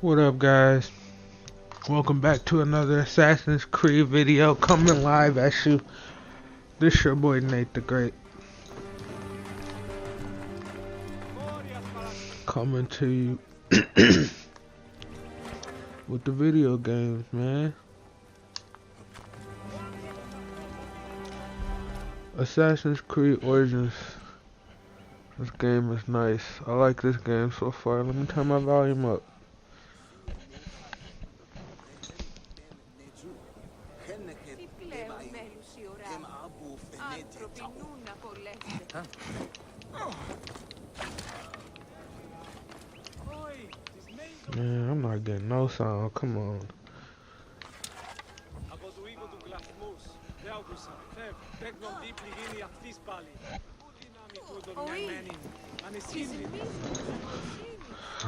What up, guys? Welcome back to another Assassin's Creed video coming live at you. This your boy Nate the Great. Coming to you with the video games, man. Assassin's Creed Origins. This game is nice. I like this game so far. Let me turn my volume up. Man, I'm not getting no sound. Come on.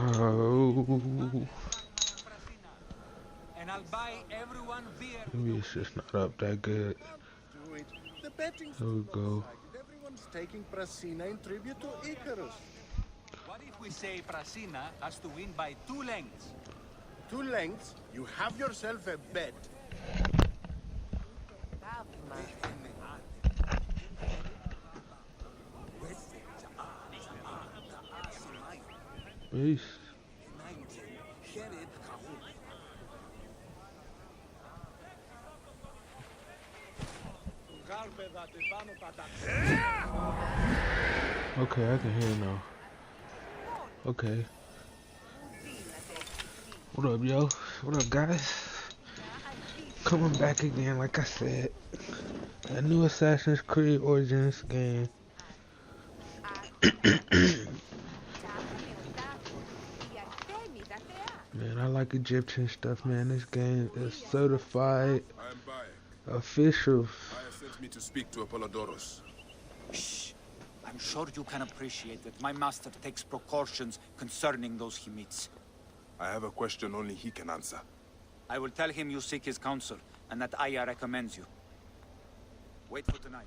Oh. Maybe it's just not up that good. Here we go. Everyone's taking Prasina in tribute to Icarus. What if we say Prasina has to win by 2 lengths? 2 lengths? You have yourself a bet. Peace. Okay, I can hear now. Okay. What up, yo? What up, guys? Coming back again, like I said. A new Assassin's Creed Origins game. Man, I like Egyptian stuff, man. This game is certified official. Aya sent me to speak to Apollodorus. Shh. I'm sure you can appreciate that my master takes precautions concerning those he meets. I have a question only he can answer. I will tell him you seek his counsel, and that Aya recommends you. Wait for tonight.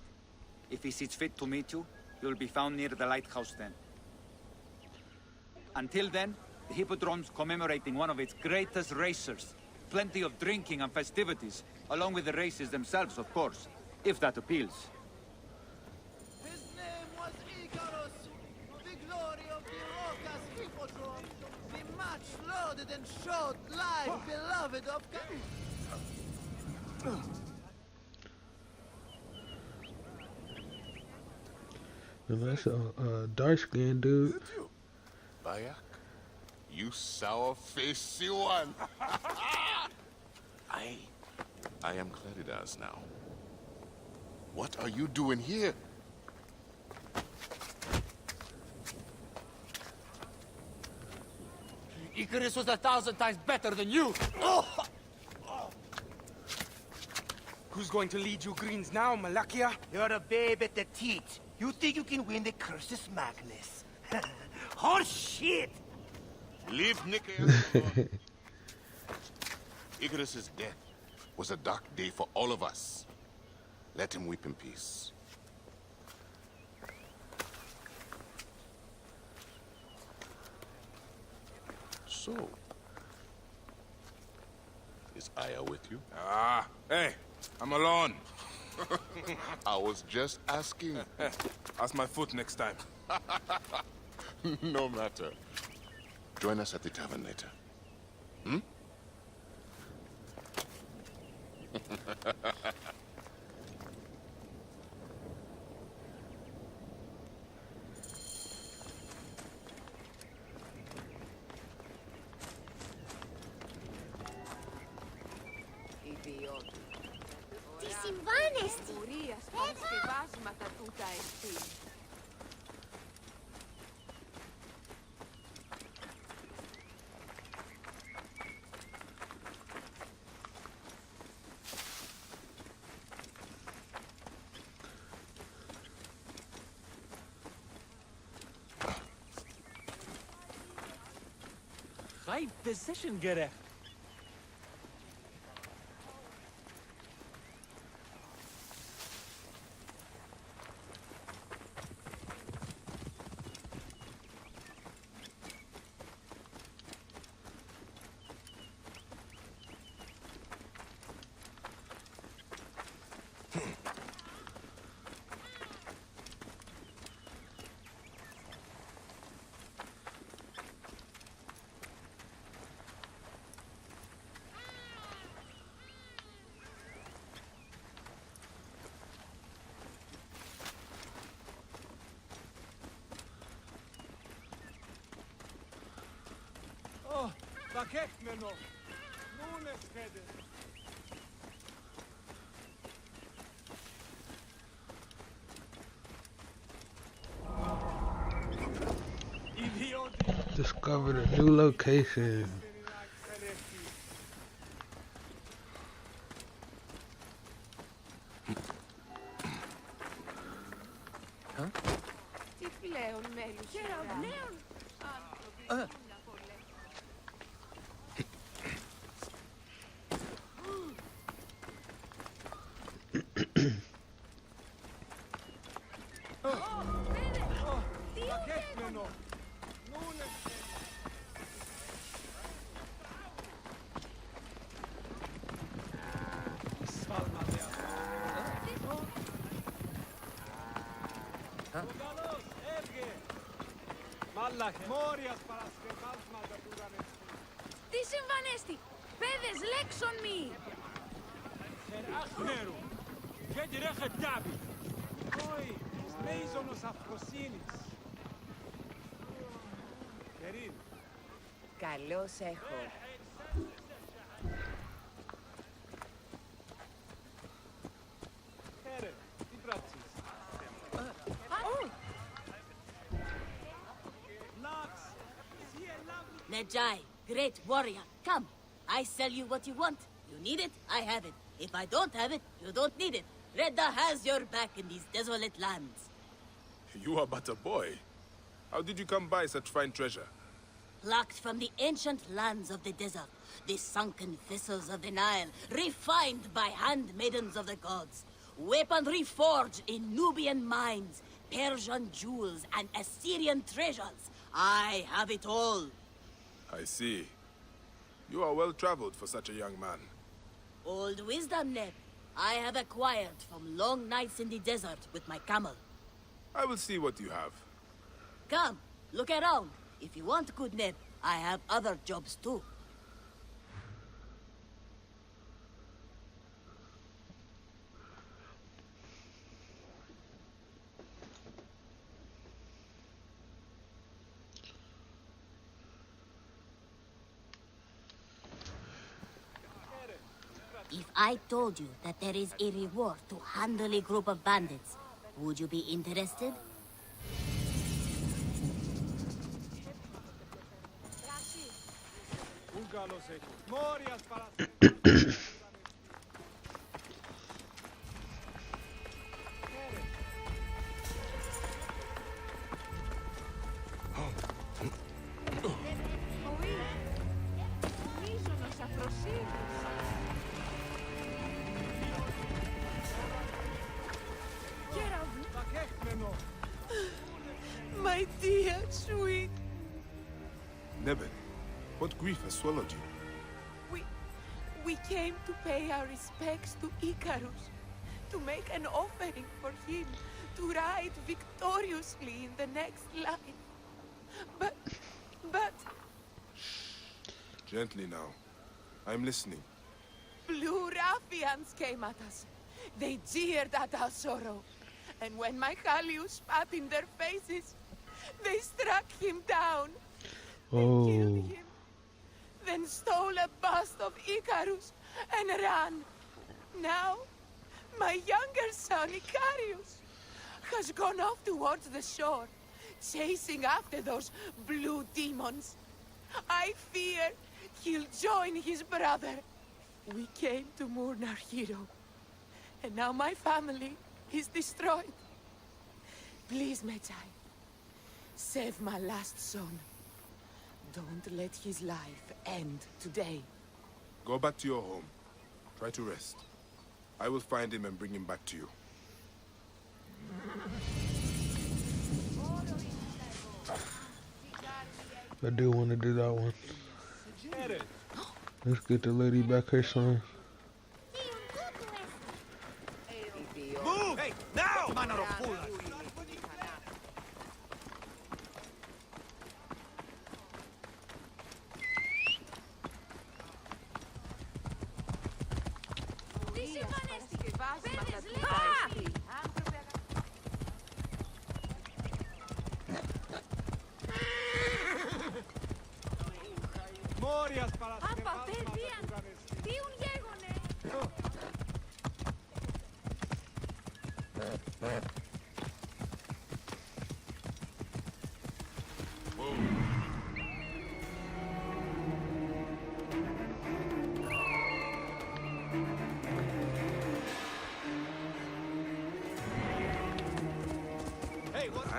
If he sees fit to meet you, you'll be found near the lighthouse then. Until then, the Hippodrome's commemorating one of its greatest racers. Plenty of drinking and festivities, along with the races themselves, of course, if that appeals. His name was Icarus, the glory of the Rocas Hippodrome, the much-lauded and short-lived beloved of And that's a dark-skinned dude. Bayek, you sour-faced one. I am Claridas now. What are you doing here? Icarus was 1,000 times better than you! Who's going to lead you Greens now, Malakia? You're a babe at the teat. You think you can win the Cursus Magnus? Horse shit! Leave Nicaea alone. Icarus's death was a dark day for all of us. Let him weep in peace. So, is Aya with you? Hey, I'm alone. I was just asking. Ask my foot next time. No matter. Join us at the tavern later. Hmm? Τι συμβάνεσαι! High position, Gere. Βακέχμενο. Νούνες χέδε. Discovered a new location. Τι πλέον μέλους νέων Βακέχμενο. Νούνες χέδε. Σάλματε αυτό. Ο καλός έβγε. Μάλαχε. Μόριας παρασκευάσματα του γανεστή. Τι συμβανέστη. Πέδες λέξον μη. Χεράχμερου. Γιατί ρε χετάβει. Όχι. Σμέιζονος αυκοσύνης. Κερίν. Καλώς έχω. Χαίρε. Τι πράττεις. Λάξ. Εσύ ελάβει. Nejai, great warrior, come. I sell you what you want. You need it, I have it. If I don't have it, you don't need it. Redda has your back in these desolate lands. You are but a boy. How did you come by such fine treasure? Plucked from the ancient lands of the desert, the sunken vessels of the Nile, refined by handmaidens of the gods, weaponry forged in Nubian mines, Persian jewels, and Assyrian treasures. I have it all. I see. You are well traveled for such a young man. Old wisdom, Neb. I have acquired from long nights in the desert with my camel. I will see what you have. Come, look around. If you want good Neb, I have other jobs too. If I told you that there is a reward to handle a group of bandits, would you be interested? Ούγκαλος έχει. Μόριας παρασκευάσματα. Μίζωνος αφροσύνης. Βακέχμενο. My dear, sweet. Neben, what grief has swallowed you? We came to pay our respects to Icarus, to make an offering for him, to ride victoriously in the next life. But Gently now. I'm listening. blue ruffians came at us. They jeered at our sorrow. And when Michalius spat in their faces, they struck him down. Killed him, then stole a bust of Icarus and ran. Now, my younger son, Icarius, has gone off towards the shore, chasing after those blue demons. I fear he'll join his brother. We came to mourn our hero, and now my family is destroyed. Please, Medjay, save my last son. Don't let his life end today. Go back to your home. Try to rest. I will find him and bring him back to you. I do want to do that one. Let's get the lady back her son. Move! Hey, now! Manner of fool! Τι συμβανέστη. Πέδες λέξον. Apa, παιδεία, δίουν γέγονε.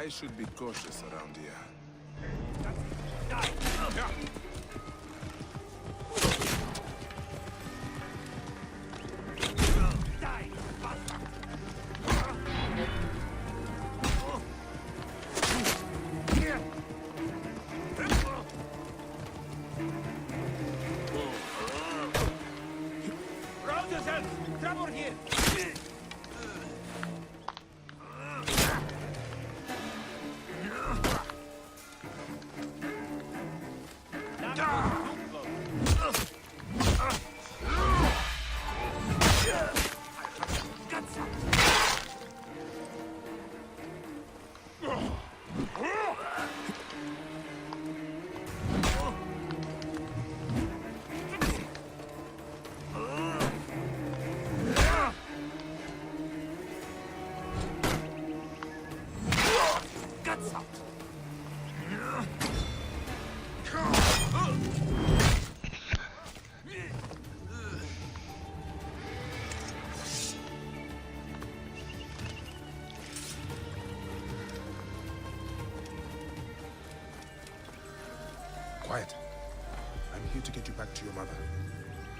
I should be cautious around here. Round yourself! Trouble here! Quiet. I'm here to get you back to your mother.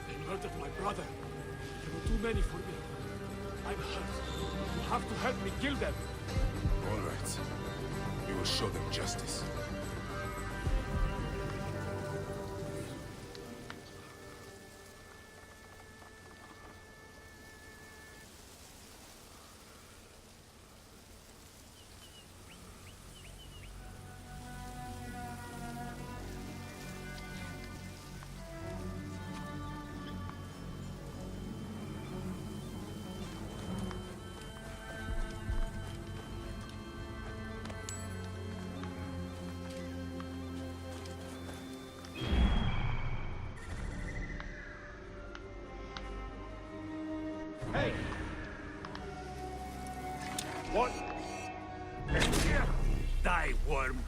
They murdered my brother. There were too many for me. I'm hurt. You have to help me kill them. All right. We will show them justice. Hey! What? Die, worm!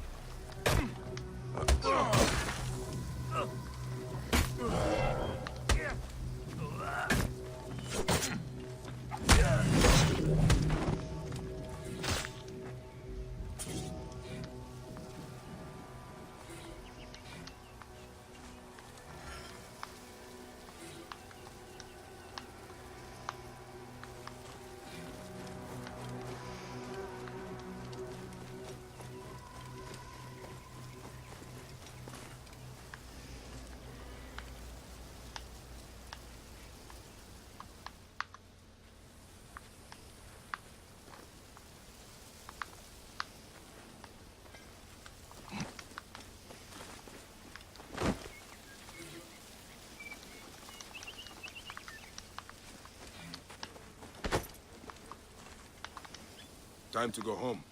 Time to go home.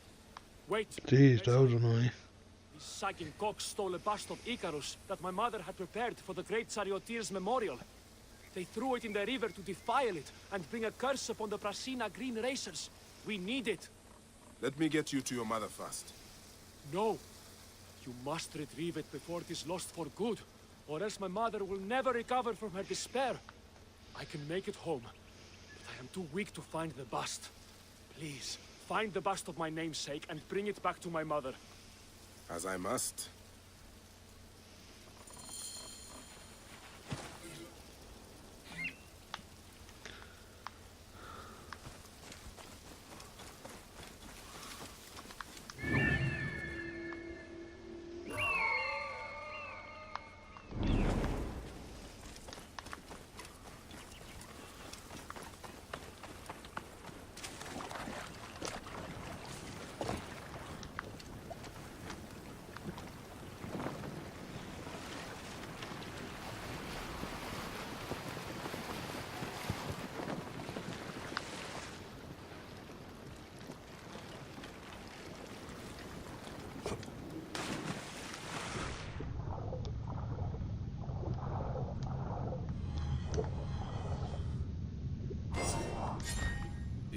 Wait. Jeez, that was annoying. These sagging cocks stole a bust of Icarus that my mother had prepared for the great Charioteers memorial. They threw it in the river to defile it and bring a curse upon the Prasina Green Racers. We need it. Let me get you to your mother first. No. You must retrieve it before it is lost for good, or else my mother will never recover from her despair. I can make it home, but I am too weak to find the bust. Please, find the bust of my namesake and bring it back to my mother. As I must.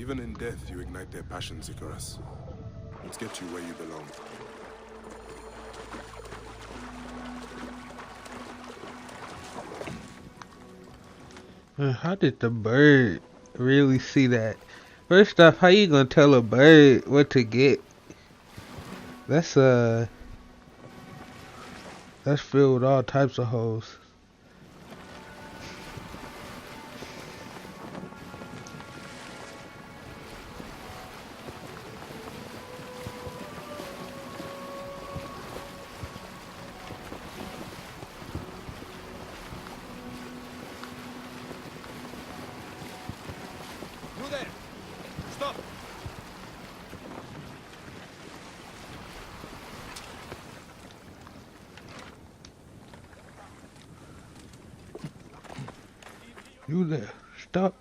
Even in death, you ignite their passions, Icarus. Let's get you where you belong. How did the bird really see that? First off, how you gonna tell a bird what to get? That's filled with all types of holes. You there! Stop! You there? Stop.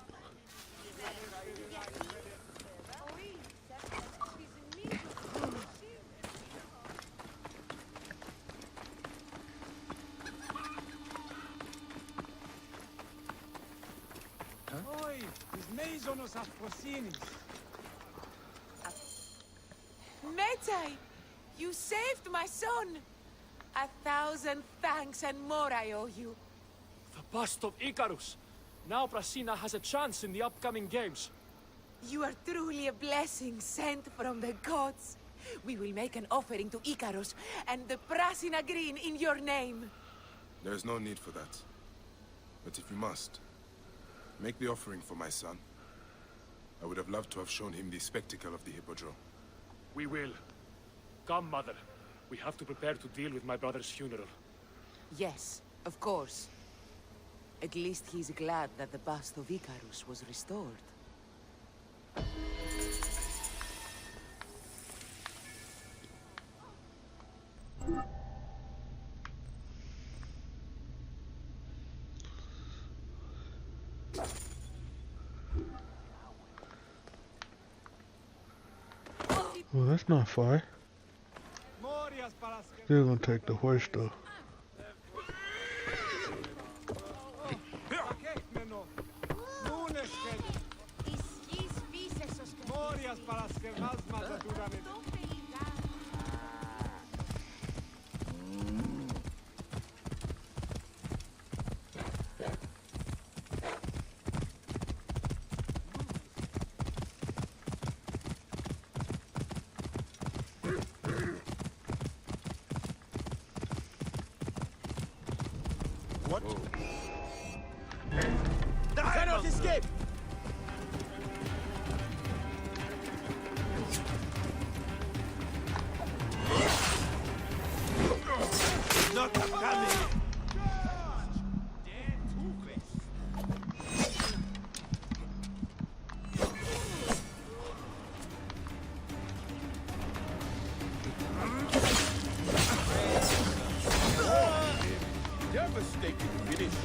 Oi, his maisons Afrosinis. Metai, you saved my son. 1,000 thanks and more I owe you. The bust of Icarus. Now Prasina has a chance in the upcoming games. You are truly a blessing sent from the gods. We will make an offering to Icarus and the Prasina Green in your name. There is no need for that. But if you must, make the offering for my son. I would have loved to have shown him the spectacle of the Hippodrome. We will. Come, Mother. We have to prepare to deal with my brother's funeral. Yes, of course. At least he's glad that the bust of Icarus was restored. Well, that's not far. Still gonna take the horse though. What? You cannot escape! Not coming! Devastating finish.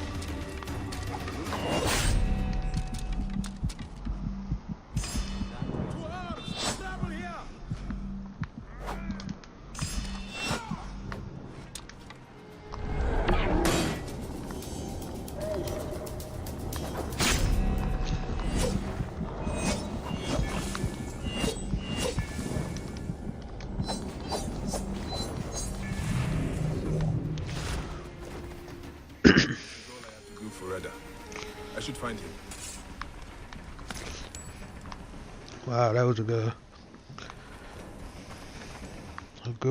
To arms! Trouble here! I should find him. Wow, that was a good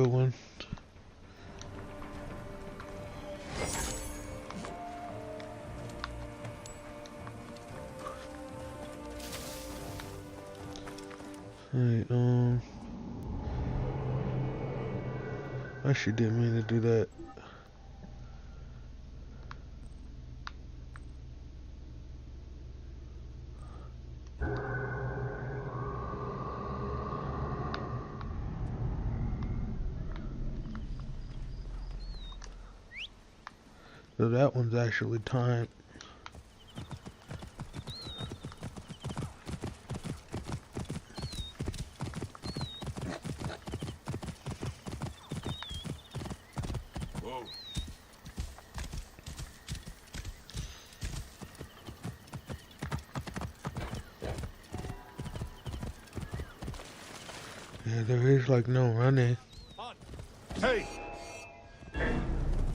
one. Alright, I actually didn't mean to do that. So that one's actually timed. Whoa. Yeah, there is like no running. Hey!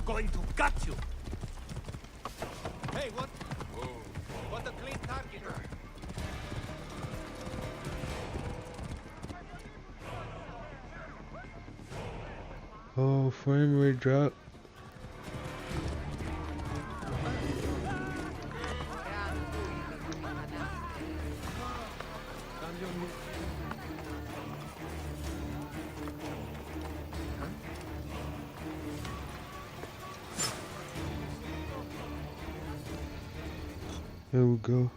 Going to gut you! Hey, what? What a clean target! Oh, frame rate drop. There we go.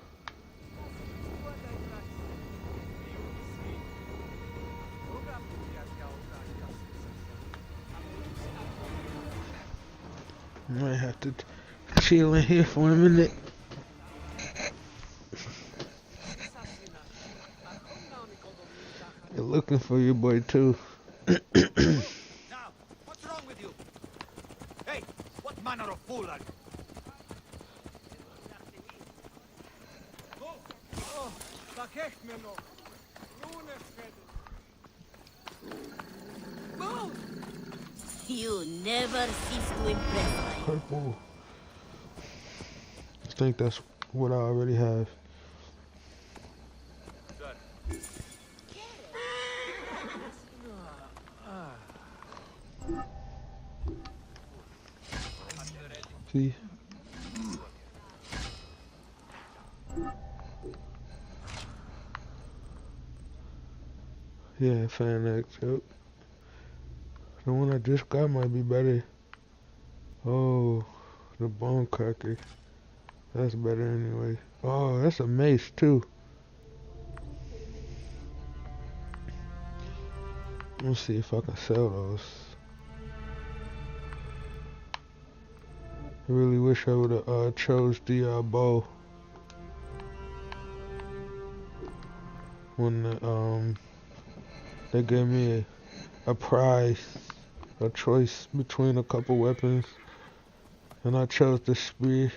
Might have to chill in here for a minute. You're looking for your boy too. Now, what's wrong with you? Hey, what manner of fool are you? You never cease to impress me. Purple. I think that's what I already have. See? Yeah, Fan X, yep. The one I just got might be better. Oh, the Bone Cracker. That's better anyway. Oh, that's a mace too. Let's see if I can sell those. I really wish I would have chose the bow when they gave me a prize, a choice between a couple weapons, and I chose the spear.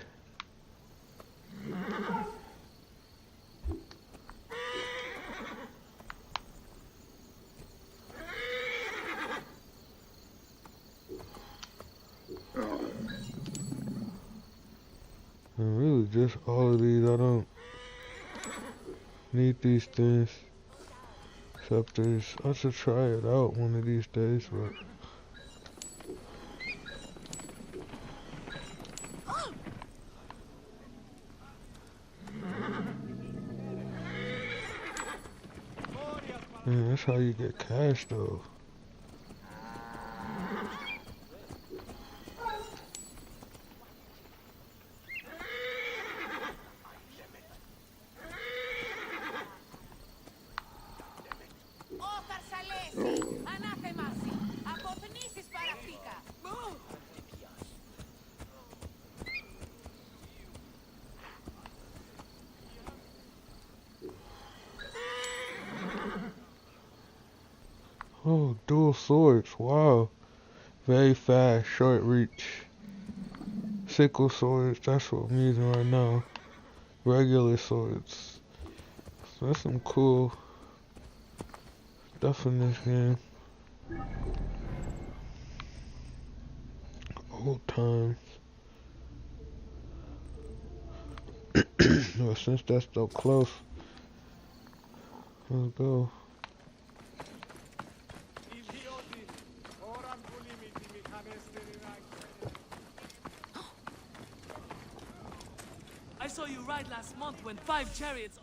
And really just all of these, I don't need these things. Except there's, I should try it out one of these days, but man, that's how you get cash though. Oh, dual swords, wow. Very fast, short reach. Sickle swords, that's what I'm using right now. Regular swords. So that's some cool stuff in this game. Old times. Well, since that's so close, let's go. I saw you ride last month when 5 chariots.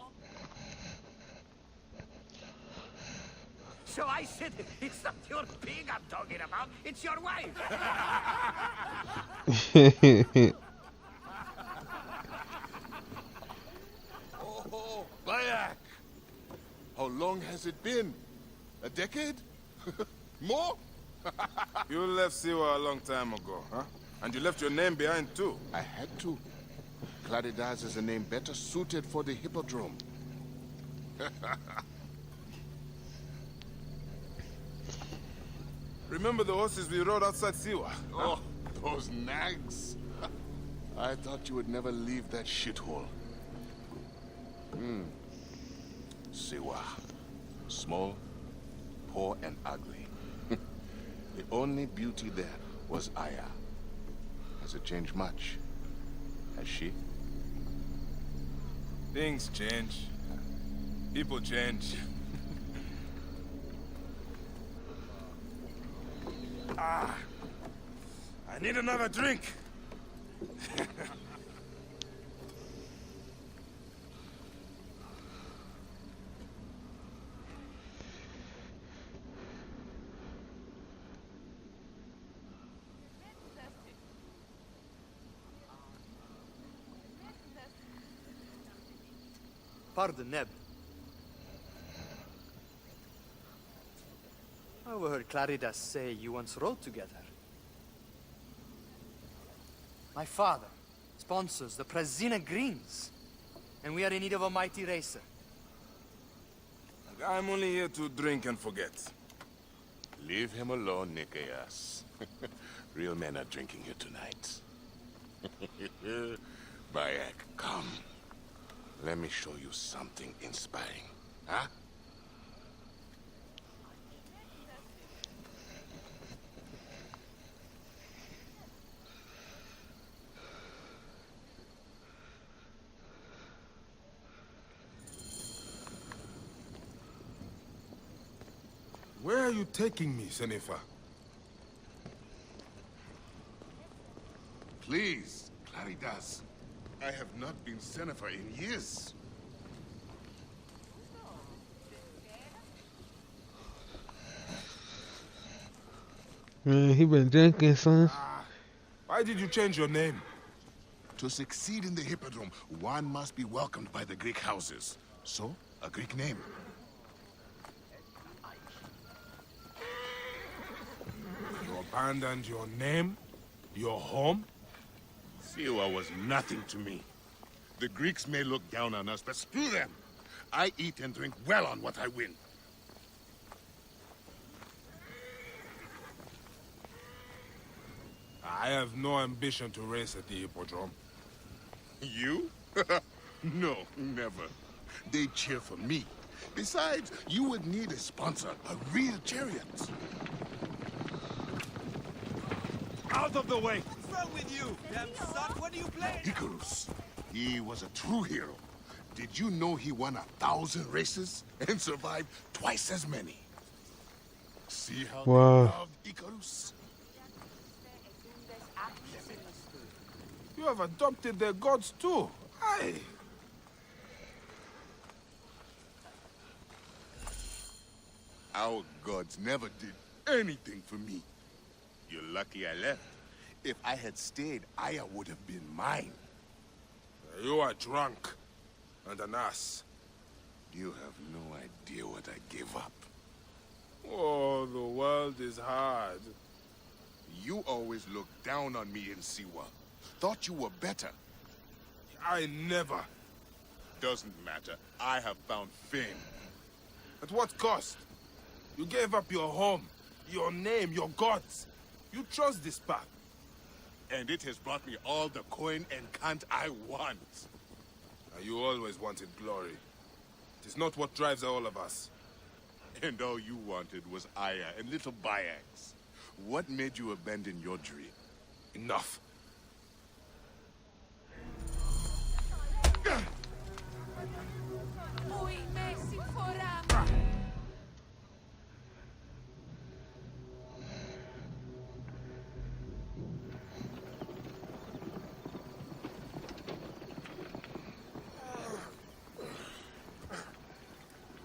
So I said, it's not your pig I'm talking about, it's your wife. Oh, Bayek! How long has it been? A decade? More? You left Siwa a long time ago, huh? And you left your name behind too. I had to. Claridaz is a name better suited for the Hippodrome. Remember the horses we rode outside Siwa? Oh, those nags. I thought you would never leave that shithole. Siwa. Small, poor and ugly. The only beauty there was Aya. Has it changed much? Has she? Things change. People change. I need another drink. Pardon, Neb. I overheard Claridas say you once rode together. My father sponsors the Prasina Greens, and we are in need of a mighty racer. I'm only here to drink and forget. Leave him alone, Nikias. Real men are drinking here tonight. Bayek, come. Let me show you something inspiring. Huh? Where are you taking me, Senefa? Please, Claridas. I have not been Senefa in years. Man, he been drinking, son. Why did you change your name? To succeed in the Hippodrome, one must be welcomed by the Greek houses. So, a Greek name. You abandoned your name? Your home? Siwa was nothing to me. The Greeks may look down on us, but screw them. I eat and drink well on what I win. I have no ambition to race at the Hippodrome. You? No, never. They cheer for me. Besides, you would need a sponsor, a real chariot. Out of the way! What's wrong with you? Damn son, what are you playing? Icarus. He was a true hero. Did you know he won 1,000 races and survived twice as many? See how they loved Icarus? You have adopted their gods too. Aye. Our gods never did anything for me. You're lucky I left. If I had stayed, Aya would have been mine. You are drunk and an ass. You have no idea what I gave up. Oh, the world is hard. You always looked down on me in Siwa. Thought you were better. I never. Doesn't matter. I have found fame. At what cost? You gave up your home, your name, your gods. You chose this path. And it has brought me all the coin and cant I want. You always wanted glory. It is not what drives all of us. And all you wanted was Aya and little Bayaks. What made you abandon your dream? Enough.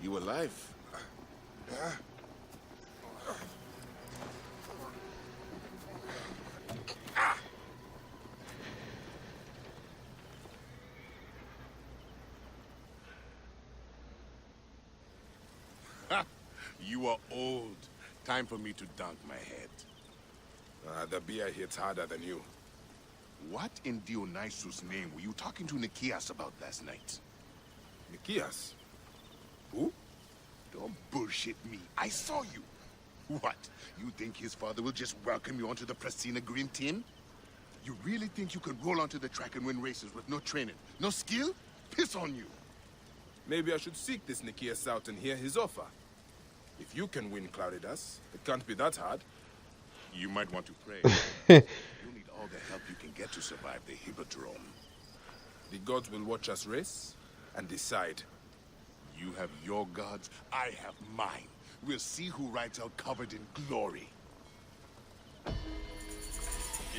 You alive? You are old. Time for me to dunk my head. The beer hits harder than you. What in Dionysus' name were you talking to Nikias about last night? Nikias? Who? Don't bullshit me. I saw you. What? You think his father will just welcome you onto the Prasina Green team? You really think you can roll onto the track and win races with no training, no skill? Piss on you. Maybe I should seek this Nikias out and hear his offer. If you can win Claridas, it can't be that hard. You might want to pray. You'll need all the help you can get to survive the Hippodrome. The gods will watch us race and decide. You have your gods, I have mine. We'll see who rides out covered in glory.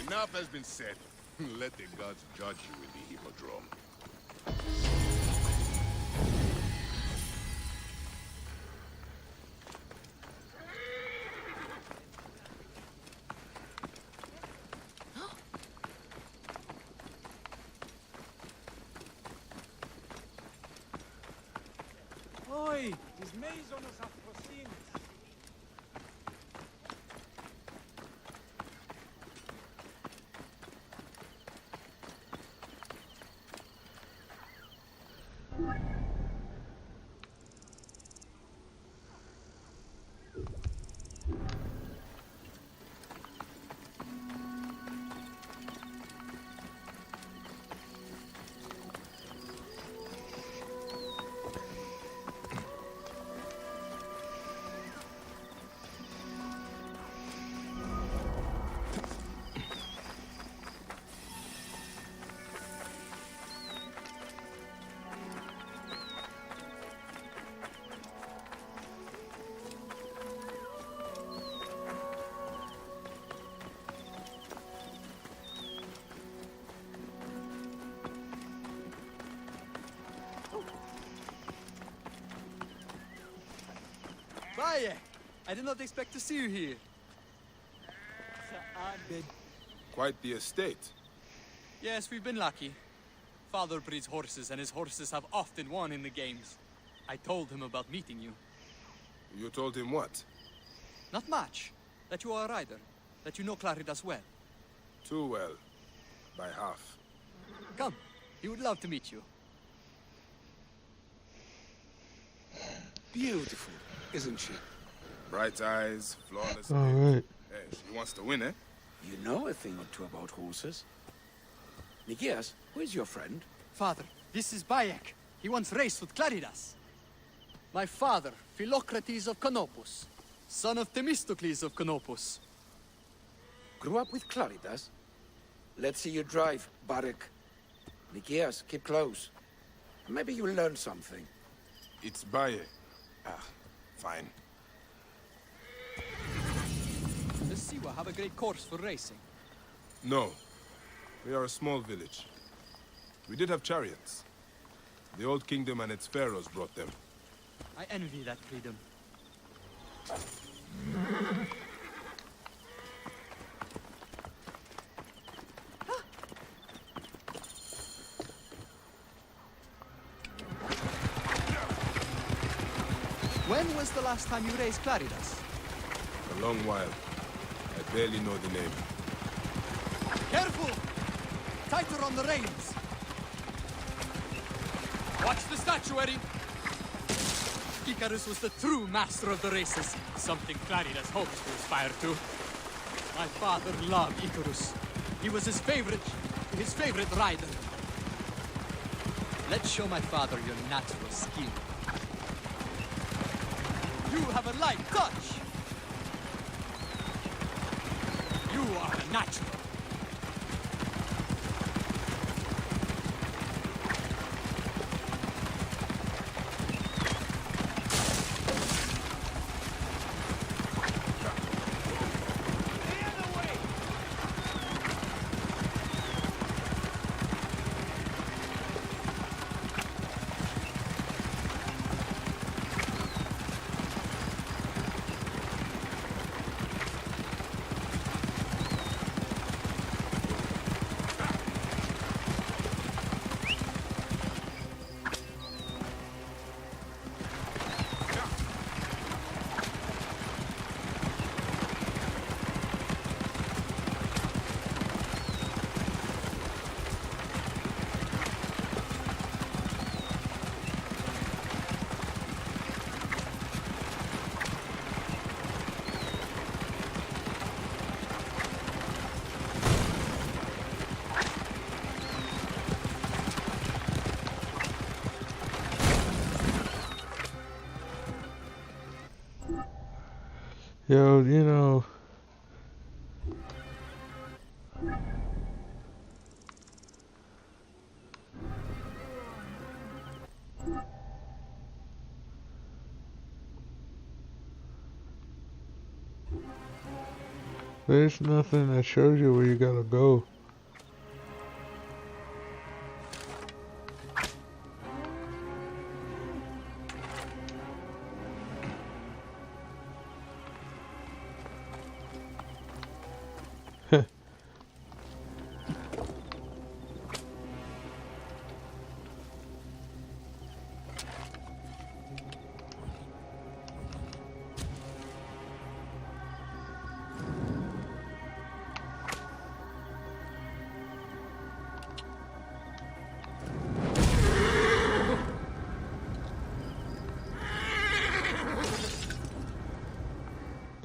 Enough has been said. Let the gods judge you in the Hippodrome. Oi, his maze on us after Bayek! I did not expect to see you here. Quite the estate. Yes, we've been lucky. Father breeds horses, and his horses have often won in the games. I told him about meeting you. You told him what? Not much. That you are a rider. That you know Claridas well. Too well. By half. Come. He would love to meet you. Beautiful, isn't she? Bright eyes, flawless. Alright. Hey, she wants to win, eh? You know a thing or two about horses. Nikias, who is your friend? Father, this is Bayek. He once raced with Claridas. My father, Philocrates of Canopus, son of Themistocles of Canopus. Grew up with Claridas? Let's see you drive, Barek. Nikias, keep close. Maybe you'll learn something. It's Baye. Ah, fine. Does Siwa have a great course for racing? No. We are a small village. We did have chariots. The old kingdom and its pharaohs brought them. I envy that freedom. When was the last time you raced Claridas? A long while. I barely know the name. Careful! Tighter on the reins! Watch the statuary! Icarus was the true master of the races, something Claridas hopes to aspire to. My father loved Icarus. He was his favorite rider. Let's show my father your natural skill. You have a light touch! You are a natural. Yo, you know, there's nothing that shows you where you gotta go.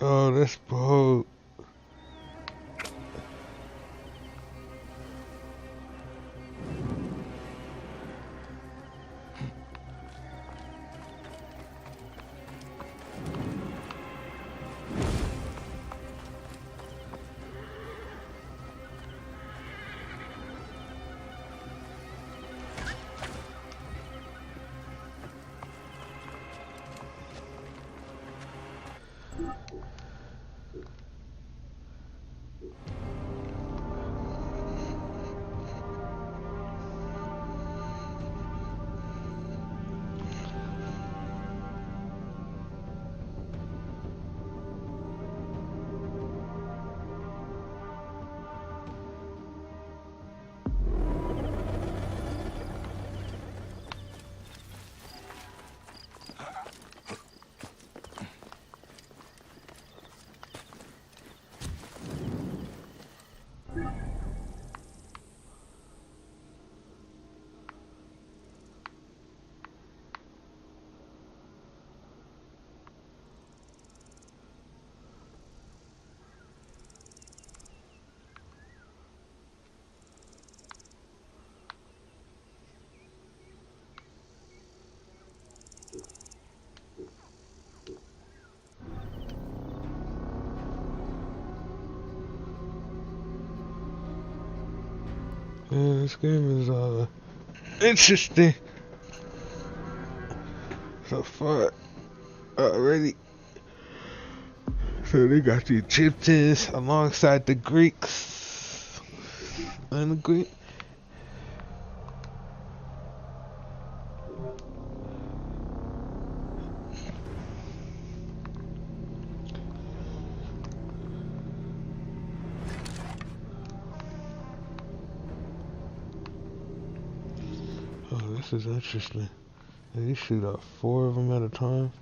Oh, this boat. Yeah, this game is interesting. So far already. So they got the Egyptians alongside the Greeks and the Greek. Oh, this is interesting. They shoot up 4 of them at a time.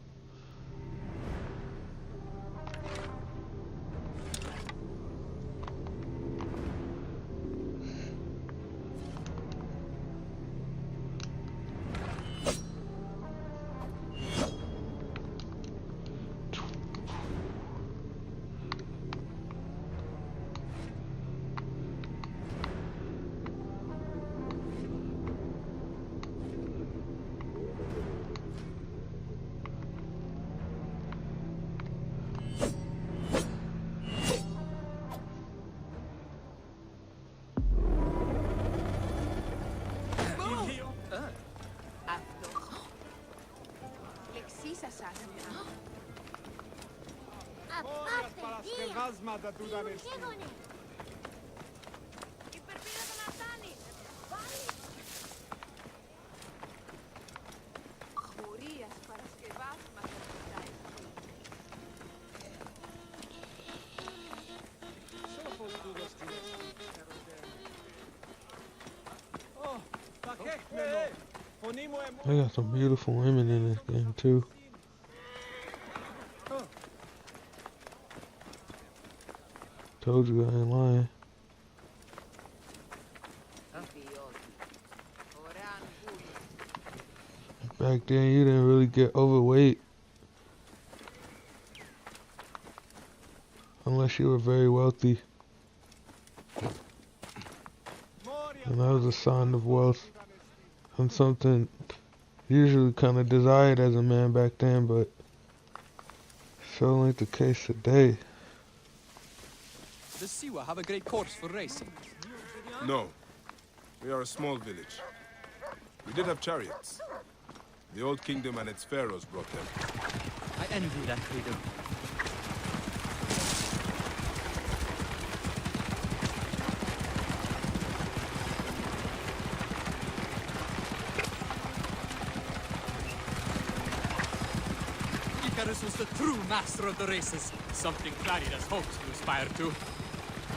They got some beautiful women in this game too. Told you I ain't lying. Back then you didn't really get overweight unless you were very wealthy. And that was a sign of wealth and something usually kind of desired as a man back then, but So ain't the case today. Does Siwa have a great course for racing? No. We are a small village. We did have chariots. The old kingdom and its pharaohs brought them. I envy that freedom. Icarus was the true master of the races, something Claridas hopes to aspire to.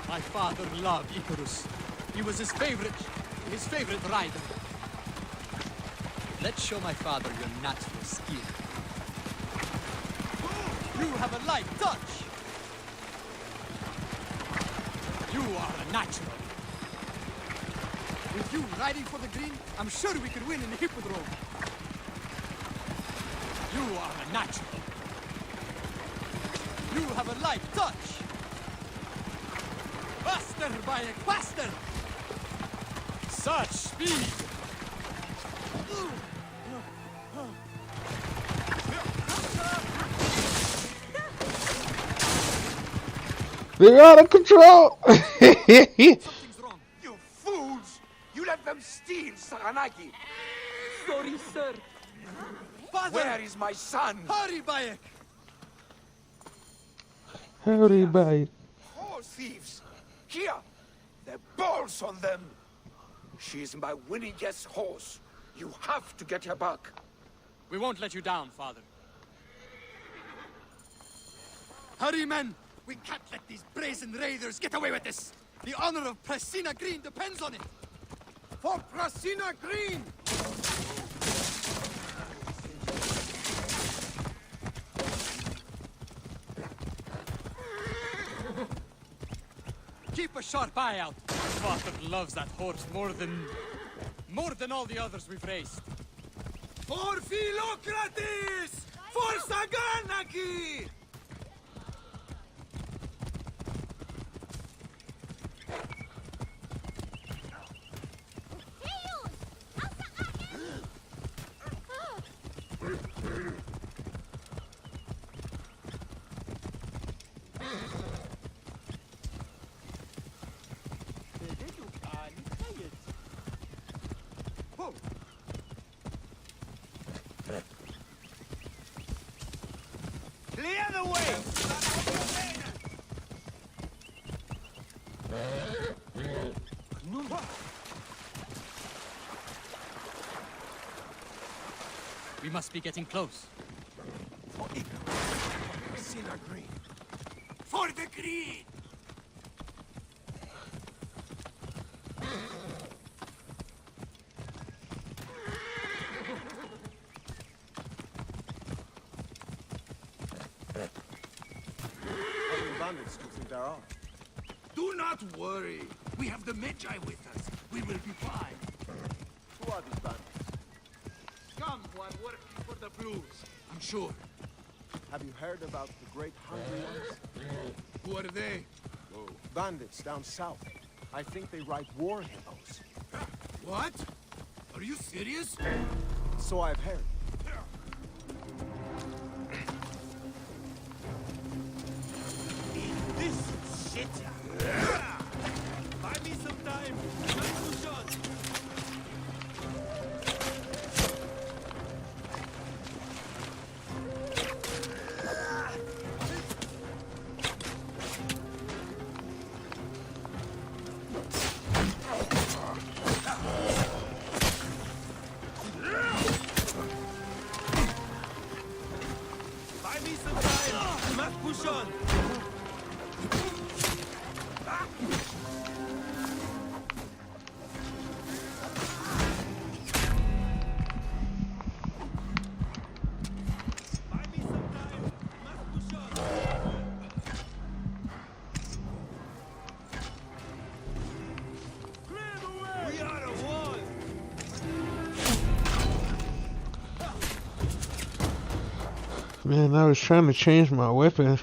My father loved Icarus. He was his favorite rider. Let's show my father your natural skill. You have a light touch. You are a natural. With you riding for the green, I'm sure we could win in the hippodrome. You are a natural. You have a light touch. Faster, Bayek, faster! Such speed! They're out of control! Something's wrong. You fools! You let them steal Saranagi! Sorry, sir. Father! Where is my son? Hurry, Bayek! Howdy, bye. Horse thieves! Here! The balls on them! She's my winningest horse. You have to get her back. We won't let you down, Father. Hurry, men! We can't let these brazen raiders get away with this! The honor of Prasina Green depends on it! For Prasina Green! Keep a sharp eye out. Father loves that horse more than all the others we've raced. For Philocrates! For Saganaki! Clear the way! We must be getting close. Prasina Green. For the green! Bandits do you think there are? Do not worry. We have the Magi with us. We will be fine. Who are these bandits? Scum who are working for the Blues. I'm sure. Have you heard about the great hungry ones? Who are they? Oh, bandits down south. I think they ride war hippos. What? Are you serious? So I've heard. This shit. Buy me some time. Let's shot. Buy me some time. Must push on. Man, I was trying to change my weapon.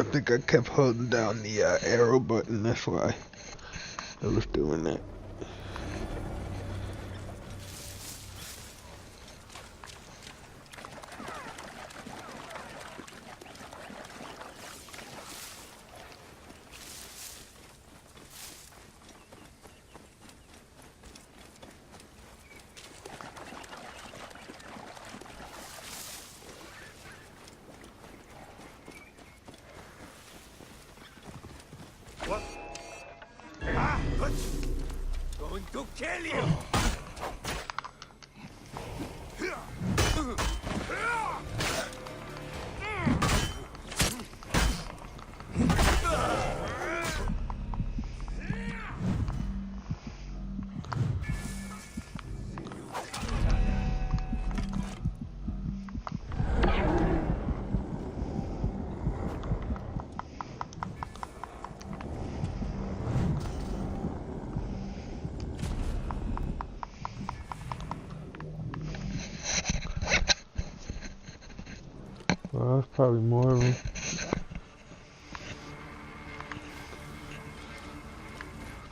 I think I kept holding down the arrow button, that's why I was doing that. Going to kill you! Well, that's probably more of them.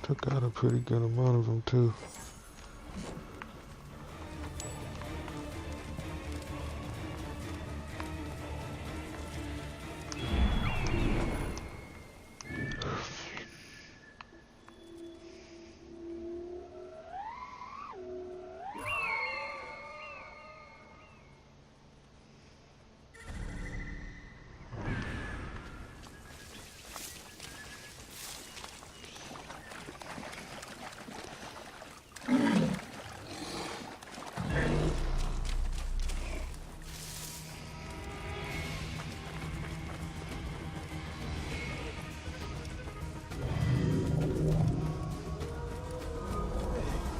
Took out a pretty good amount of them too.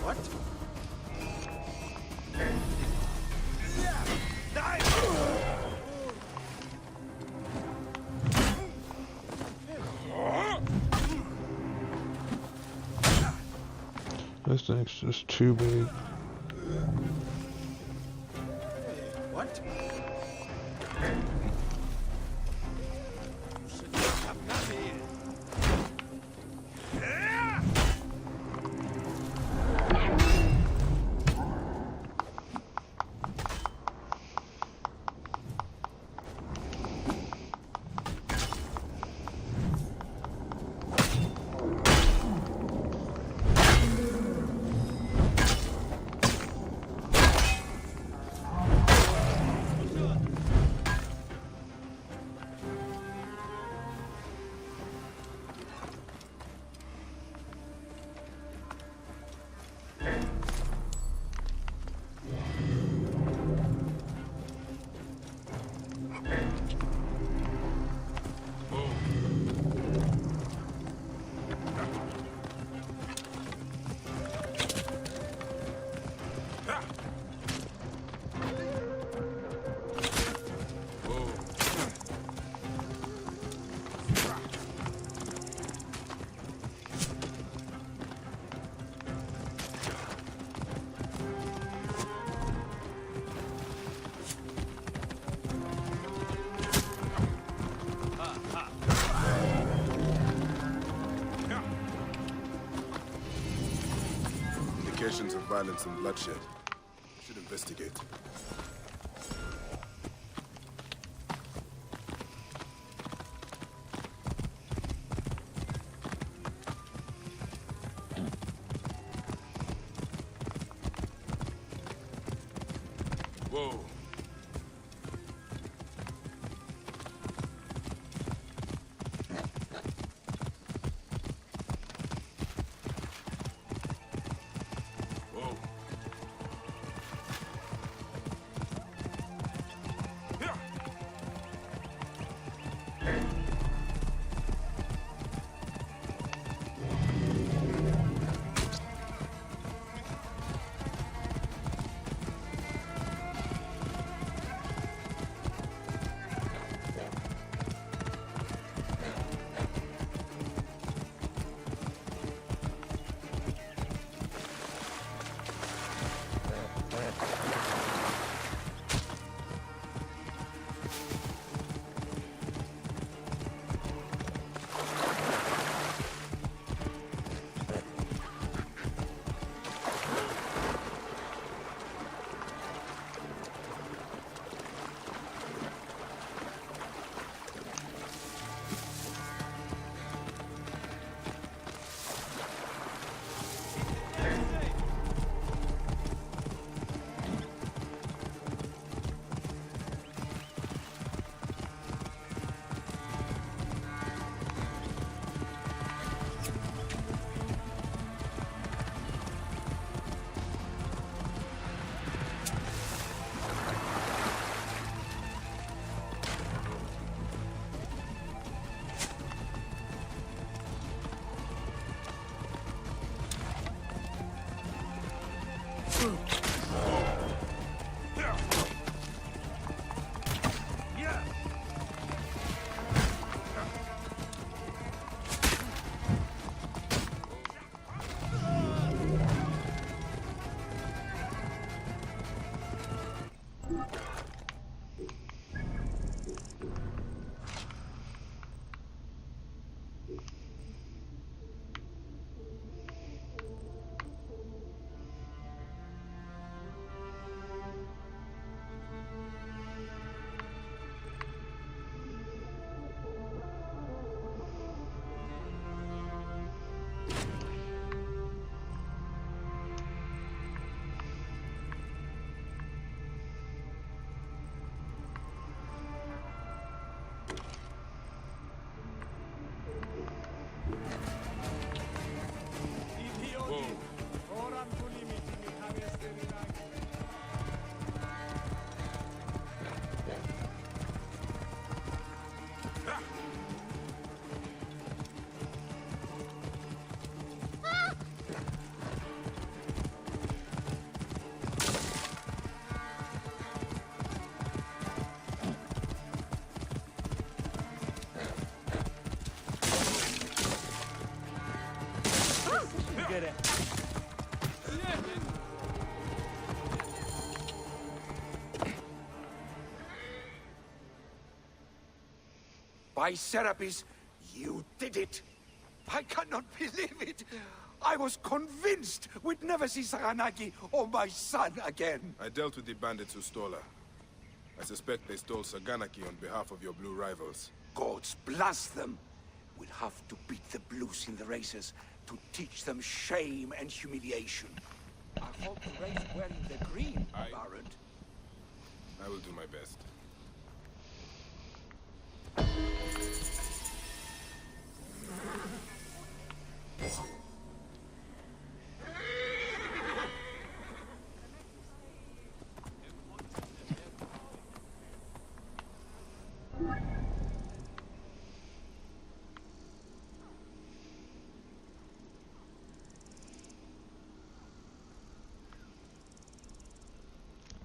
What? This thing's just too big. What? Indications of violence and bloodshed. Should investigate. Whoa. By Serapis, you did it! I cannot believe it! I was convinced we'd never see Saganaki or my son again! I dealt with the bandits who stole her. I suspect they stole Saganaki on behalf of your blue rivals. Gods bless them! We'll have to beat the blues in the races to teach them shame and humiliation. I hope the race wearing the green, Baron. I will do my best.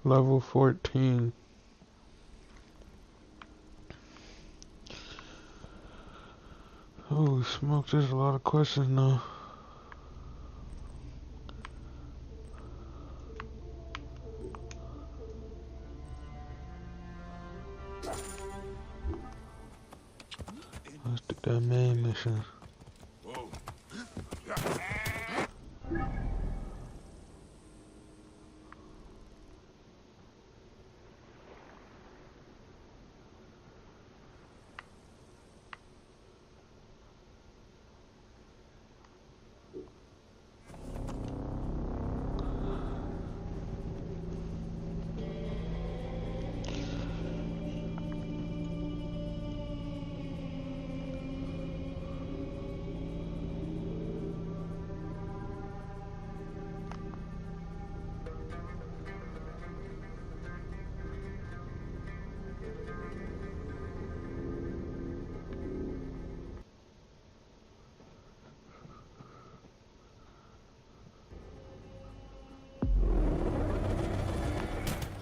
Level 14. Holy smoke, there's a lot of questions now. Let's do that main mission. Whoa.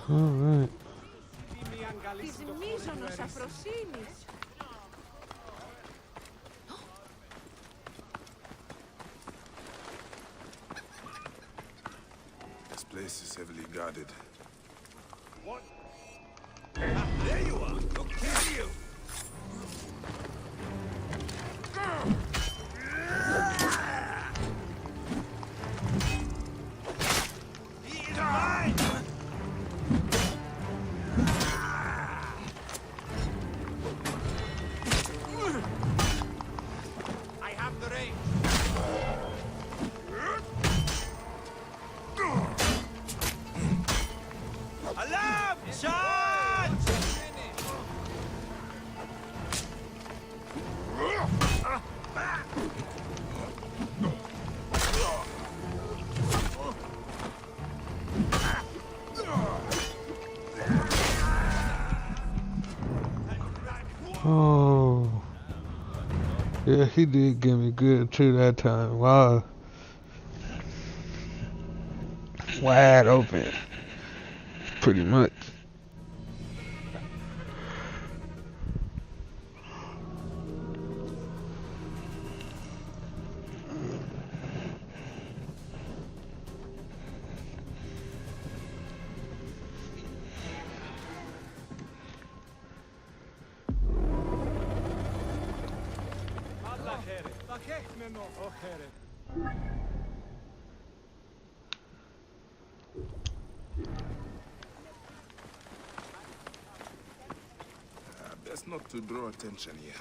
Alright. Της μίζωνος αφροσύνης. This place is heavily guarded. What? There you are! Look, kill you! He is mine! I have the range. Alarm! Charge! Oh. Yeah, he did get me good too that time. Wow. Wide open. Pretty much. Best not to draw attention here.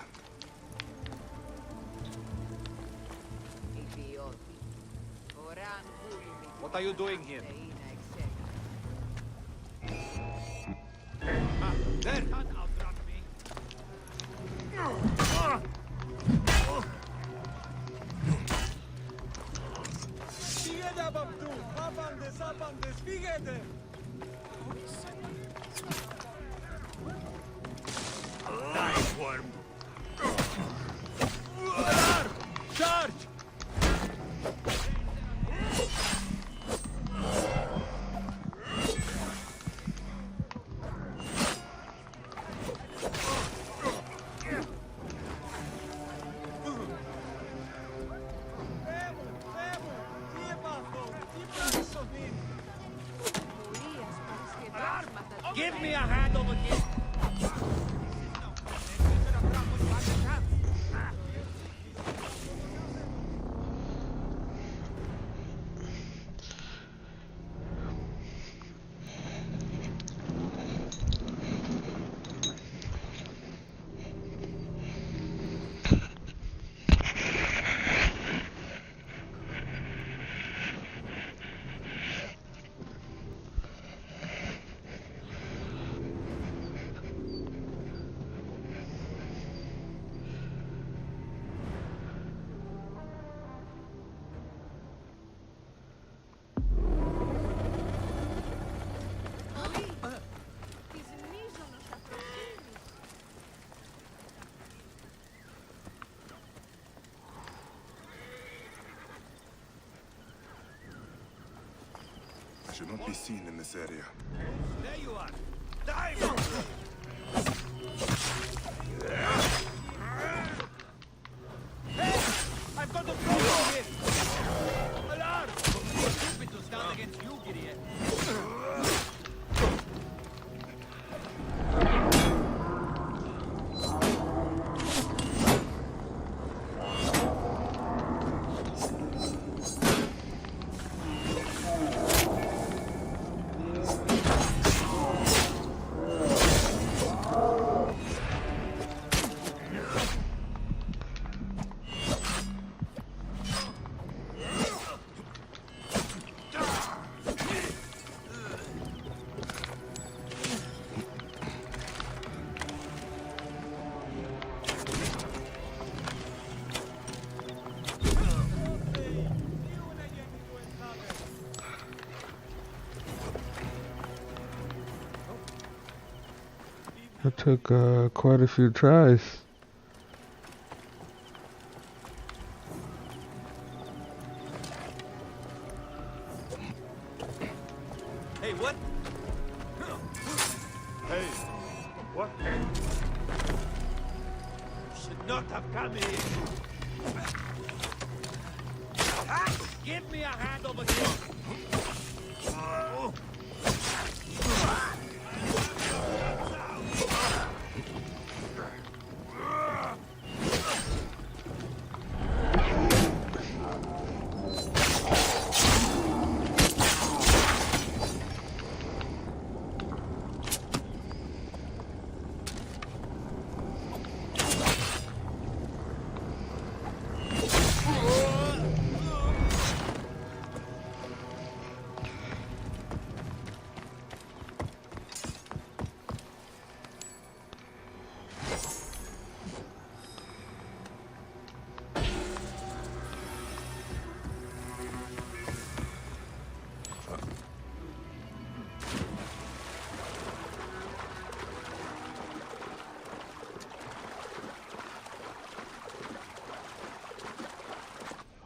What are you doing here? There! Fíjate, Ababdu! Abandes, abandes, fíjate! Nice worm! Charge! Give me a hand over here! I should not be seen in this area. There you are. Dive! Hey! I've got a problem here! Alarm! Stupid to stand against you, Gideon. It took quite a few tries. Hey, what? Hey, what? Should not have come here. Ah, give me a hand over here.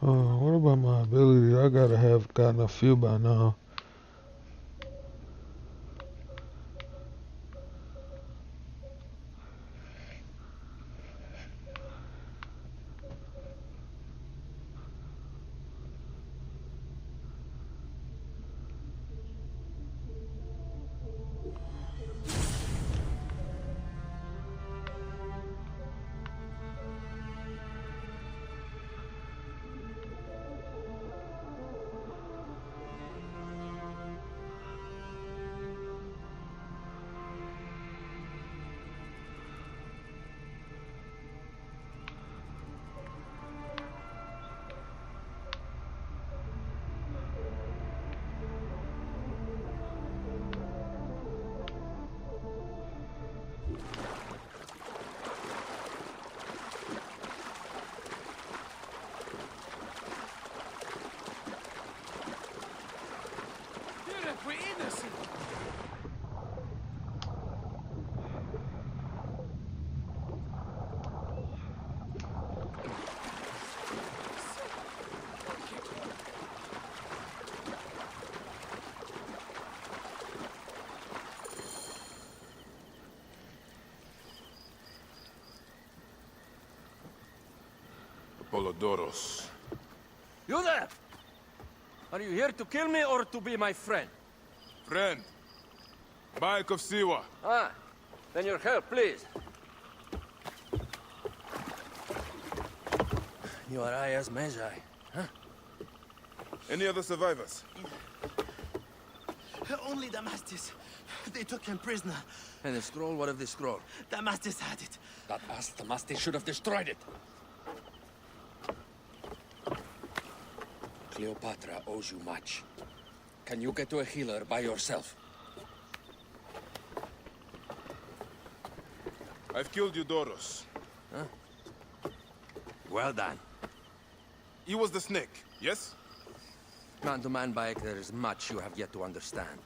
What about my abilities? I gotta have gotten a few by now. We're innocent. Apollodoros. You there! Are you here to kill me or to be my friend? Friend. Bayek of Siwa. Ah, then your help, please. You are Aya's Magi, huh? Any other survivors? Only Damastis. They took him prisoner. And the scroll? What of the scroll? Damastis had it. That ass Damastis should have destroyed it. Cleopatra owes you much. Can you get to a healer by yourself? I've killed Eudoros. Huh? Well done. He was the snake, yes? Man to man, Bayek, there is much you have yet to understand.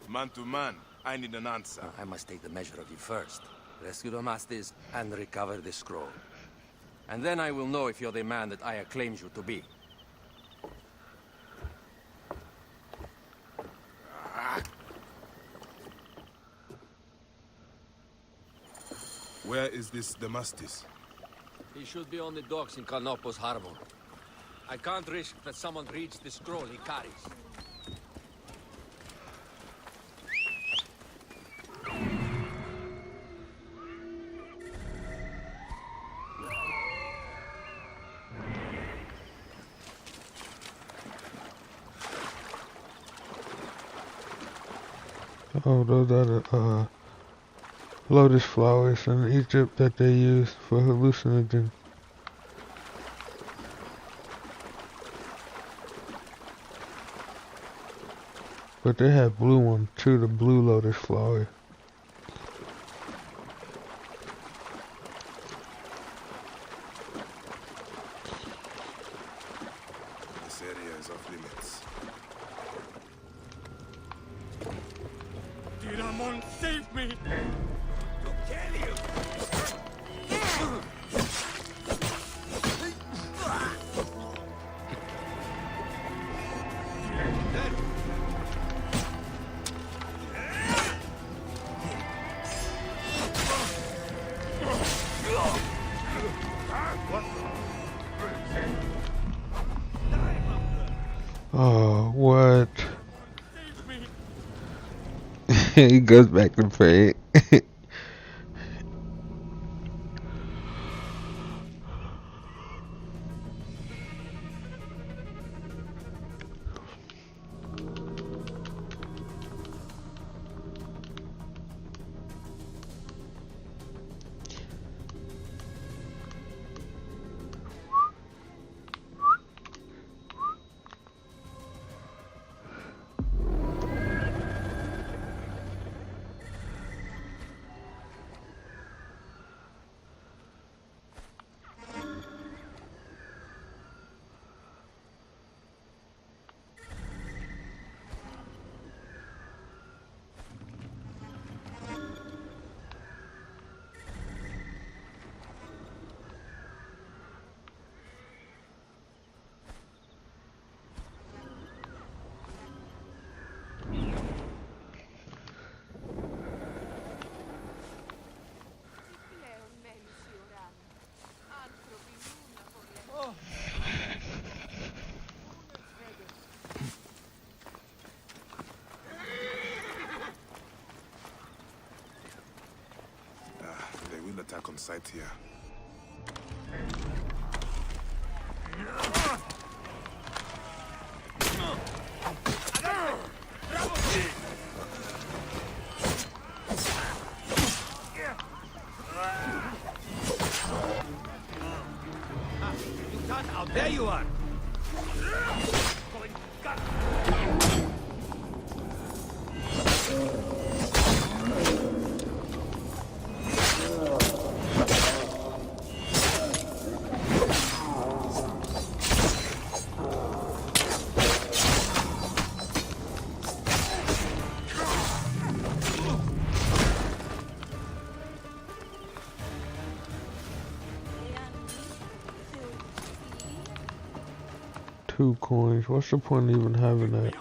Man to man, I need an answer. I must take the measure of you first. Rescue Damastis and recover the scroll. And then I will know if you're the man that Aya claims you to be. Where is this Damastis? He should be on the docks in Canopus Harbor. I can't risk that someone reads the scroll he carries. Oh, those are the lotus flowers in Egypt that they use for hallucinogen. But they have blue ones too, the blue lotus flower. This area is off limits. Diramon, save me! To kill you! Oh, what? He goes back to pray. They will attack on sight here. Out there you are! Two coins. What's the point of even having that?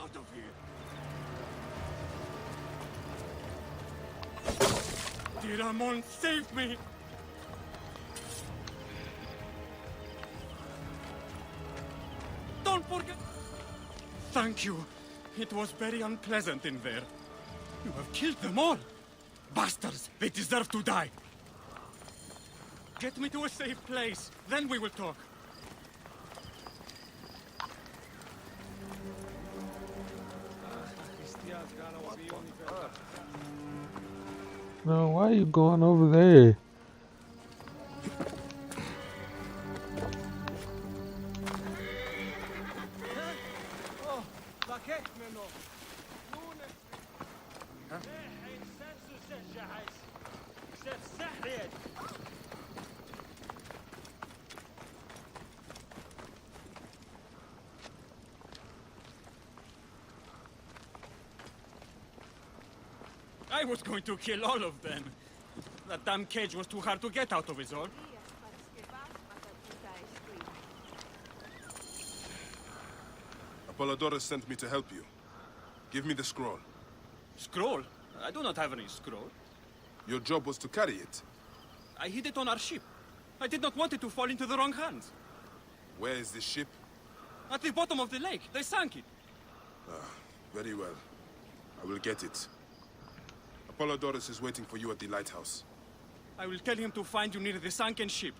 Diramon, save me! Don't forget... Thank you. It was very unpleasant in there. You have killed them all. Bastards, they deserve to die. Get me to a safe place, then we will talk. No, why are you going over there? I was going to kill all of them. That damn cage was too hard to get out of, is all. Apollodorus sent me to help you. Give me the scroll. Scroll? I do not have any scroll. Your job was to carry it. I hid it on our ship. I did not want it to fall into the wrong hands. Where is this ship? At the bottom of the lake. They sank it. Very well. I will get it. Apollodorus is waiting for you at the lighthouse. I will tell him to find you near the sunken ship.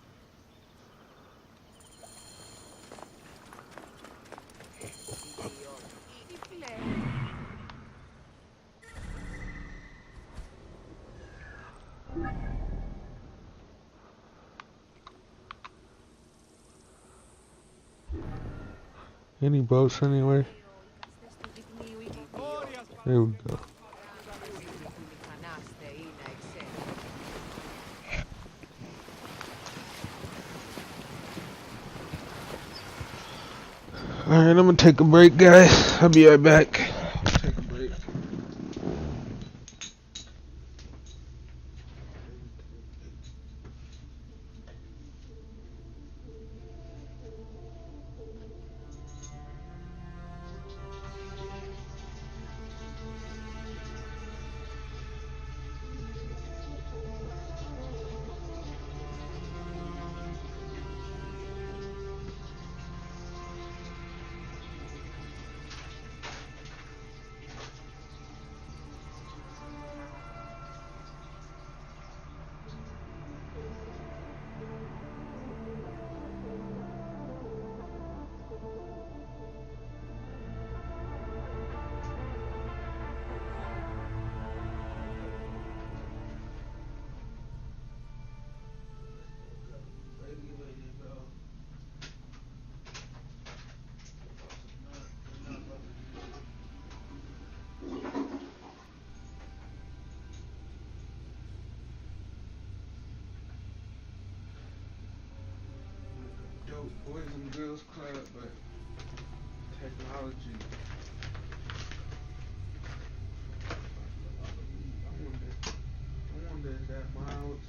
Any boats anywhere? There we go. Alright, I'm gonna take a break, guys. I'll be right back. Take a break. Boys and Girls Club, but technology. I wonder if that Miles.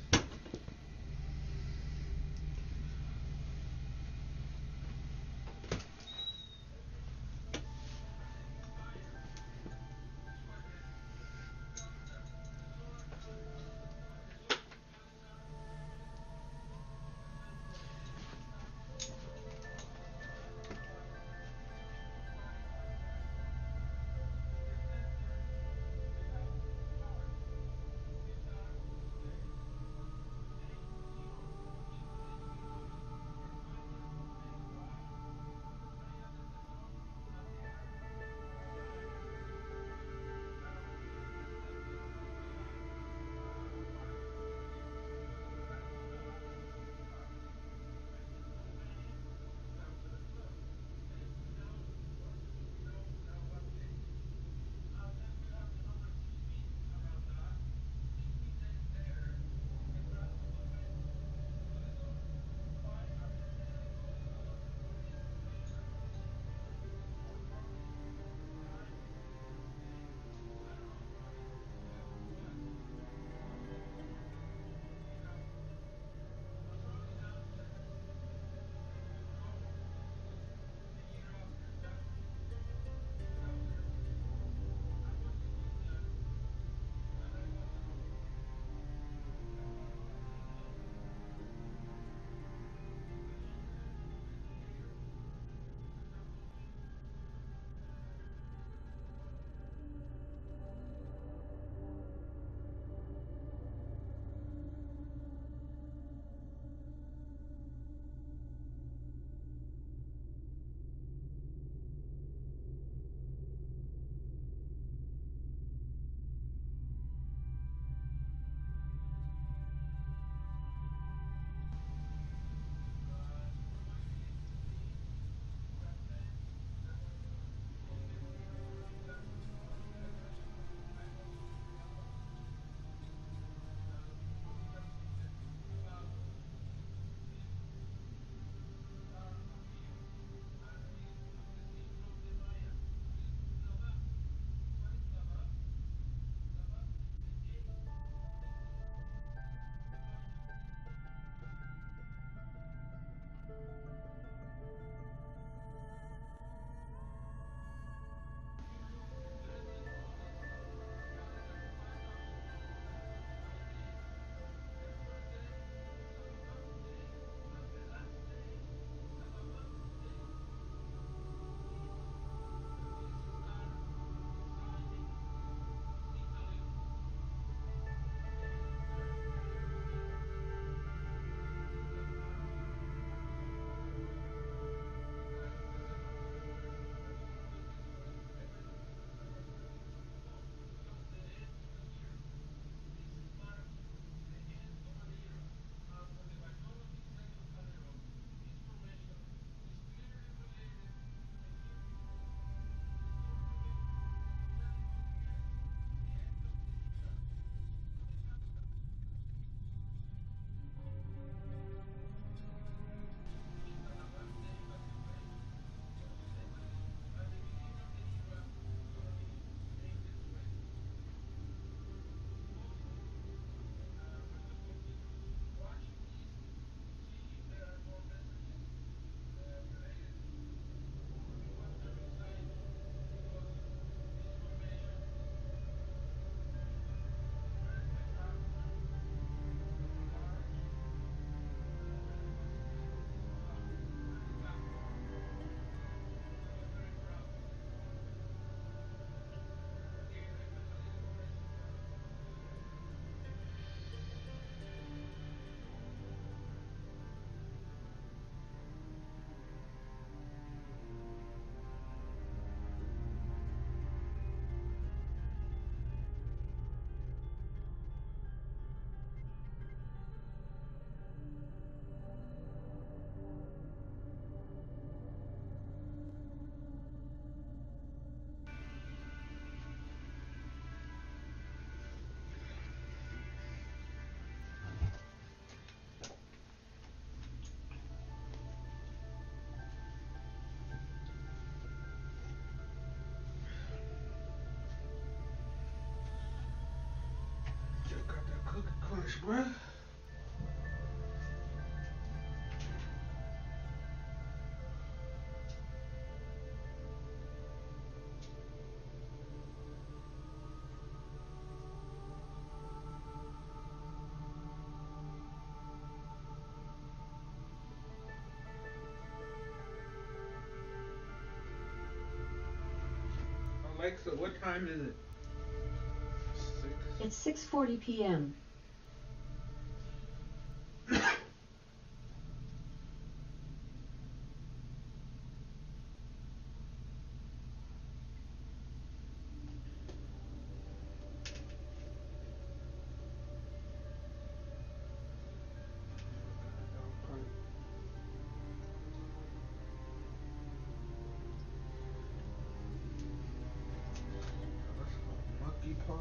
bro. Alexa, what time is it? It's 6:40 p.m. Monkey paw.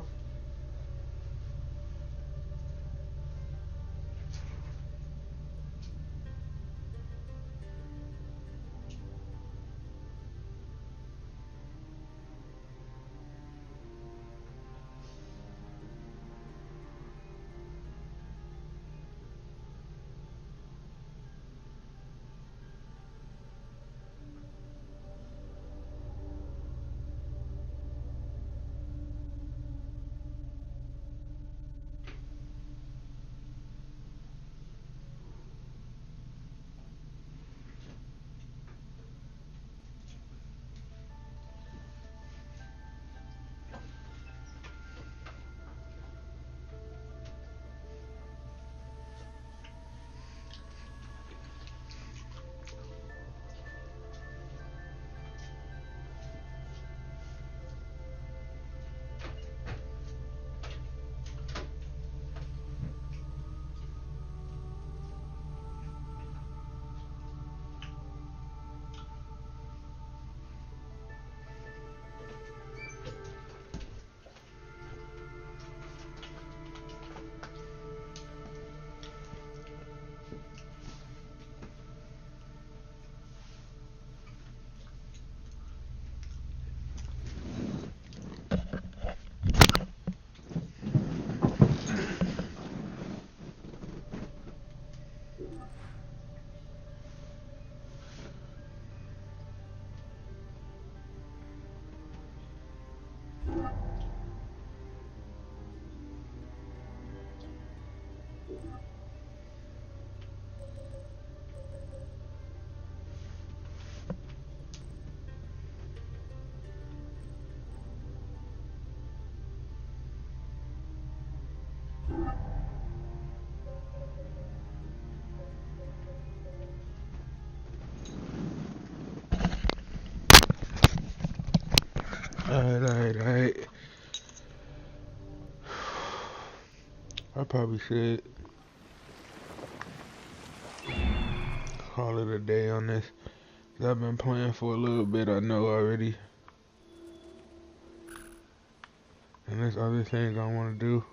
Alright. I probably should call it a day on this. I've been playing for a little bit, I know already. And there's other things I want to do.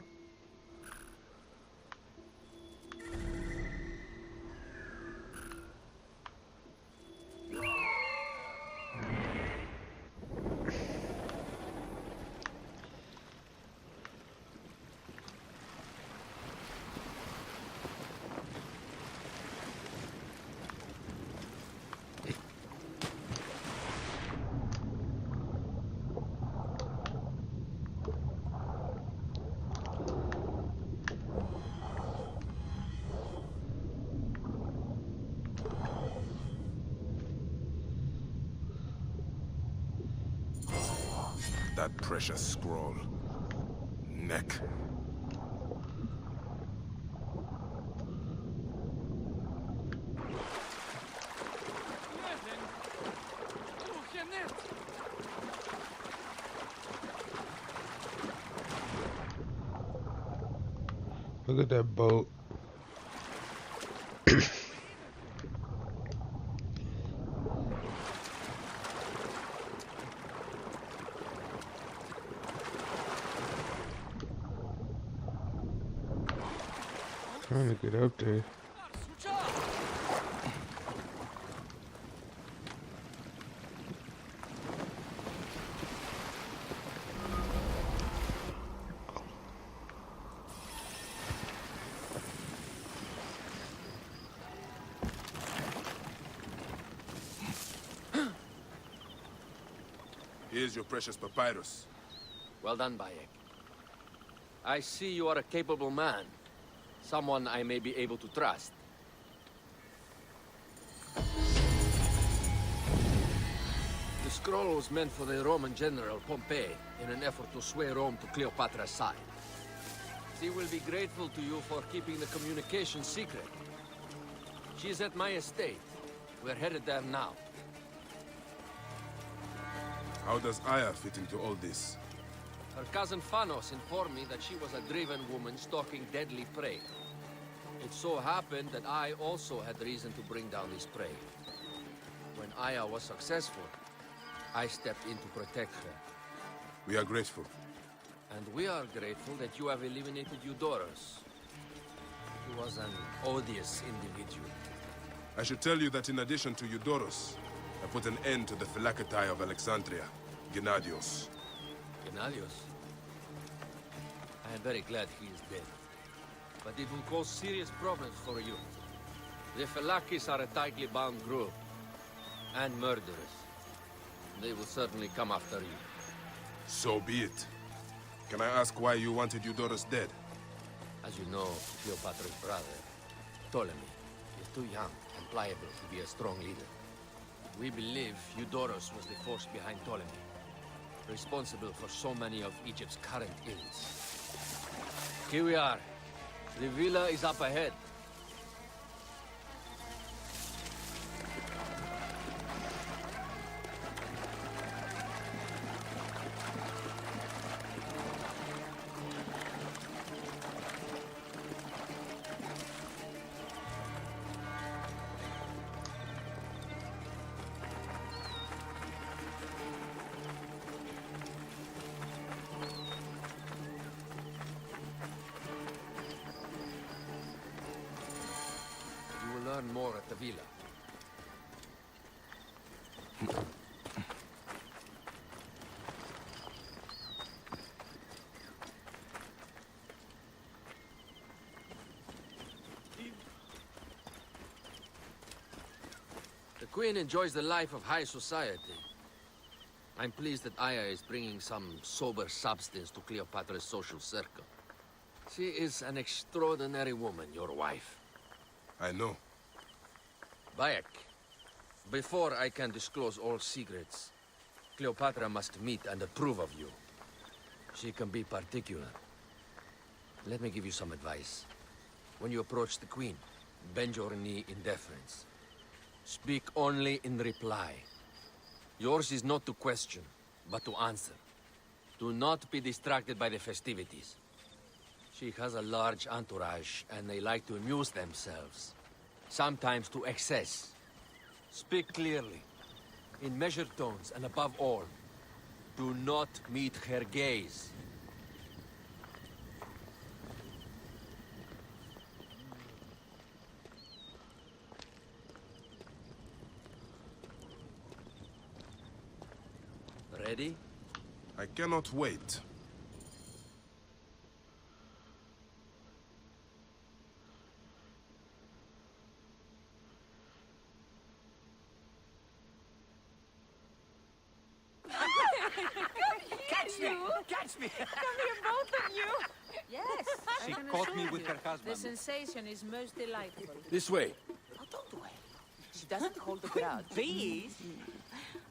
That precious scroll. Neck. Look at that boat. Trying to get up there. Here's your precious papyrus. Well done, Bayek. I see you are a capable man. Someone I may be able to trust. The scroll was meant for the Roman general Pompey in an effort to sway Rome to Cleopatra's side. She will be grateful to you for keeping the communication secret. She is at my estate. We're headed there now. How does Aya fit into all this? Her cousin Phanos informed me that she was a driven woman stalking deadly prey. It so happened that I also had reason to bring down this prey. When Aya was successful, I stepped in to protect her. We are grateful. And we are grateful that you have eliminated Eudorus. He was an odious individual. I should tell you that in addition to Eudorus, I put an end to the Phylacetae of Alexandria, Gennadios. Gennadios? I am very glad he is dead. But it will cause serious problems for you. The Phylakis are a tightly bound group, and murderers. They will certainly come after you. So be it. Can I ask why you wanted Eudorus dead? As you know, Cleopatra's brother, Ptolemy, is too young and pliable to be a strong leader. We believe Eudorus was the force behind Ptolemy, responsible for so many of Egypt's current ills. Here we are. The villa is up ahead. Learn more at the villa. The Queen enjoys the life of high society. I'm pleased that Aya is bringing some sober substance to Cleopatra's social circle. She is an extraordinary woman, your wife. I know. Bayek, before I can disclose all secrets, Cleopatra must meet and approve of you. She can be particular. Let me give you some advice. When you approach the Queen, bend your knee in deference. Speak only in reply. Yours is not to question, but to answer. Do not be distracted by the festivities. She has a large entourage, and they like to amuse themselves. Sometimes to excess. Speak clearly, in measured tones, and above all, do not meet her gaze. Ready? I cannot wait. Catch me! Catch me! Come here, both of you! Yes, She I can caught me assure with you, her husband. The sensation is most delightful. This way. Oh, don't worry. She doesn't hold a grudge. Please.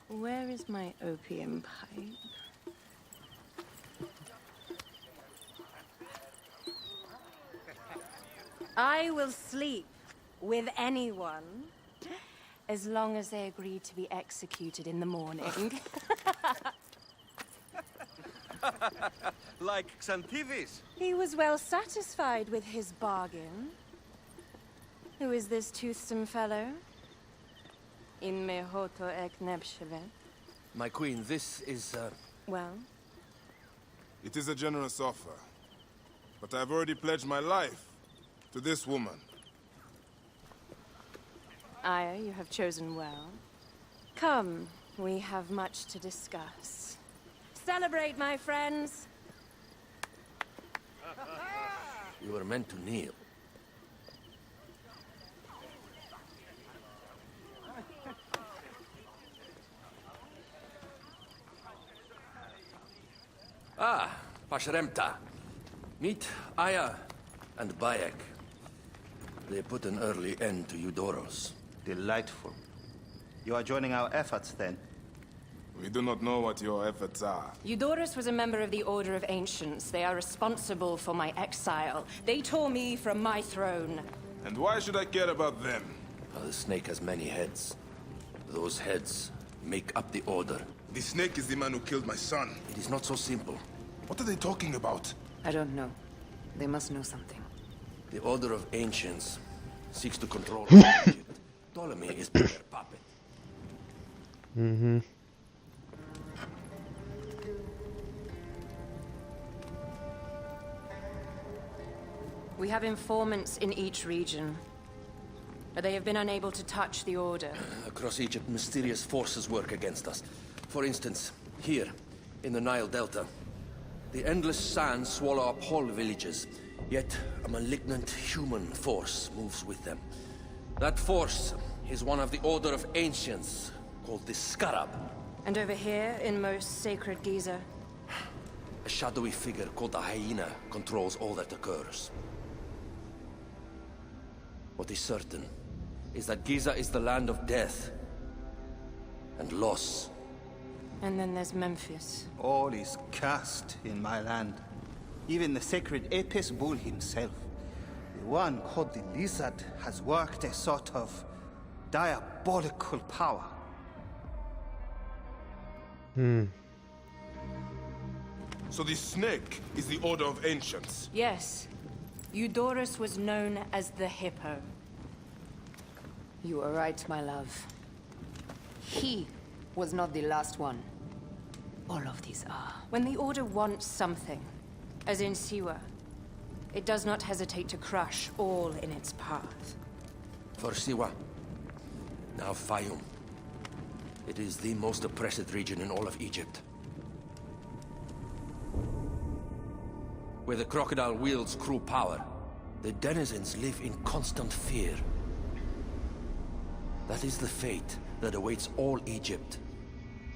Where is my opium pipe? I will sleep with anyone as long as they agree to be executed in the morning. Like Xantivis. He was well satisfied with his bargain. Who is this toothsome fellow? In mehoto ek nebshevet. My queen, this is, Well? It is a generous offer. But I've already pledged my life to this woman. Aya, you have chosen well. Come, we have much to discuss. Celebrate, my friends! You were meant to kneel. Pashremta. Meet Aya and Bayek. They put an early end to Eudoros. Delightful. You are joining our efforts, then? We do not know what your efforts are. Eudoros was a member of the Order of Ancients. They are responsible for my exile. They tore me from my throne. And why should I care about them? Well, the snake has many heads. Those heads make up the Order. The snake is the man who killed my son. It is not so simple. What are they talking about? I don't know. They must know something. The Order of Ancients seeks to control Egypt. Ptolemy is but their puppet. Mm-hmm. We have informants in each region, but they have been unable to touch the Order. Across Egypt, mysterious forces work against us. For instance, here, in the Nile Delta, the endless sands swallow up whole villages, yet a malignant human force moves with them. That force is one of the Order of Ancients, called the Scarab. And over here, in most sacred Giza? A shadowy figure called the Hyena controls all that occurs. What is certain is that Giza is the land of death and loss. And then there's Memphis. All is cursed in my land. Even the sacred Apis bull himself. The one called the Lizard has worked a sort of diabolical power. So the snake is the Order of Ancients? Yes. Eudoros was known as the Hippo. You are right, my love. He was not the last one. All of these are. When the Order wants something, as in Siwa, it does not hesitate to crush all in its path. For Siwa, now Fayum. It is the most oppressed region in all of Egypt. Where the crocodile wields cruel power, the denizens live in constant fear. That is the fate that awaits all Egypt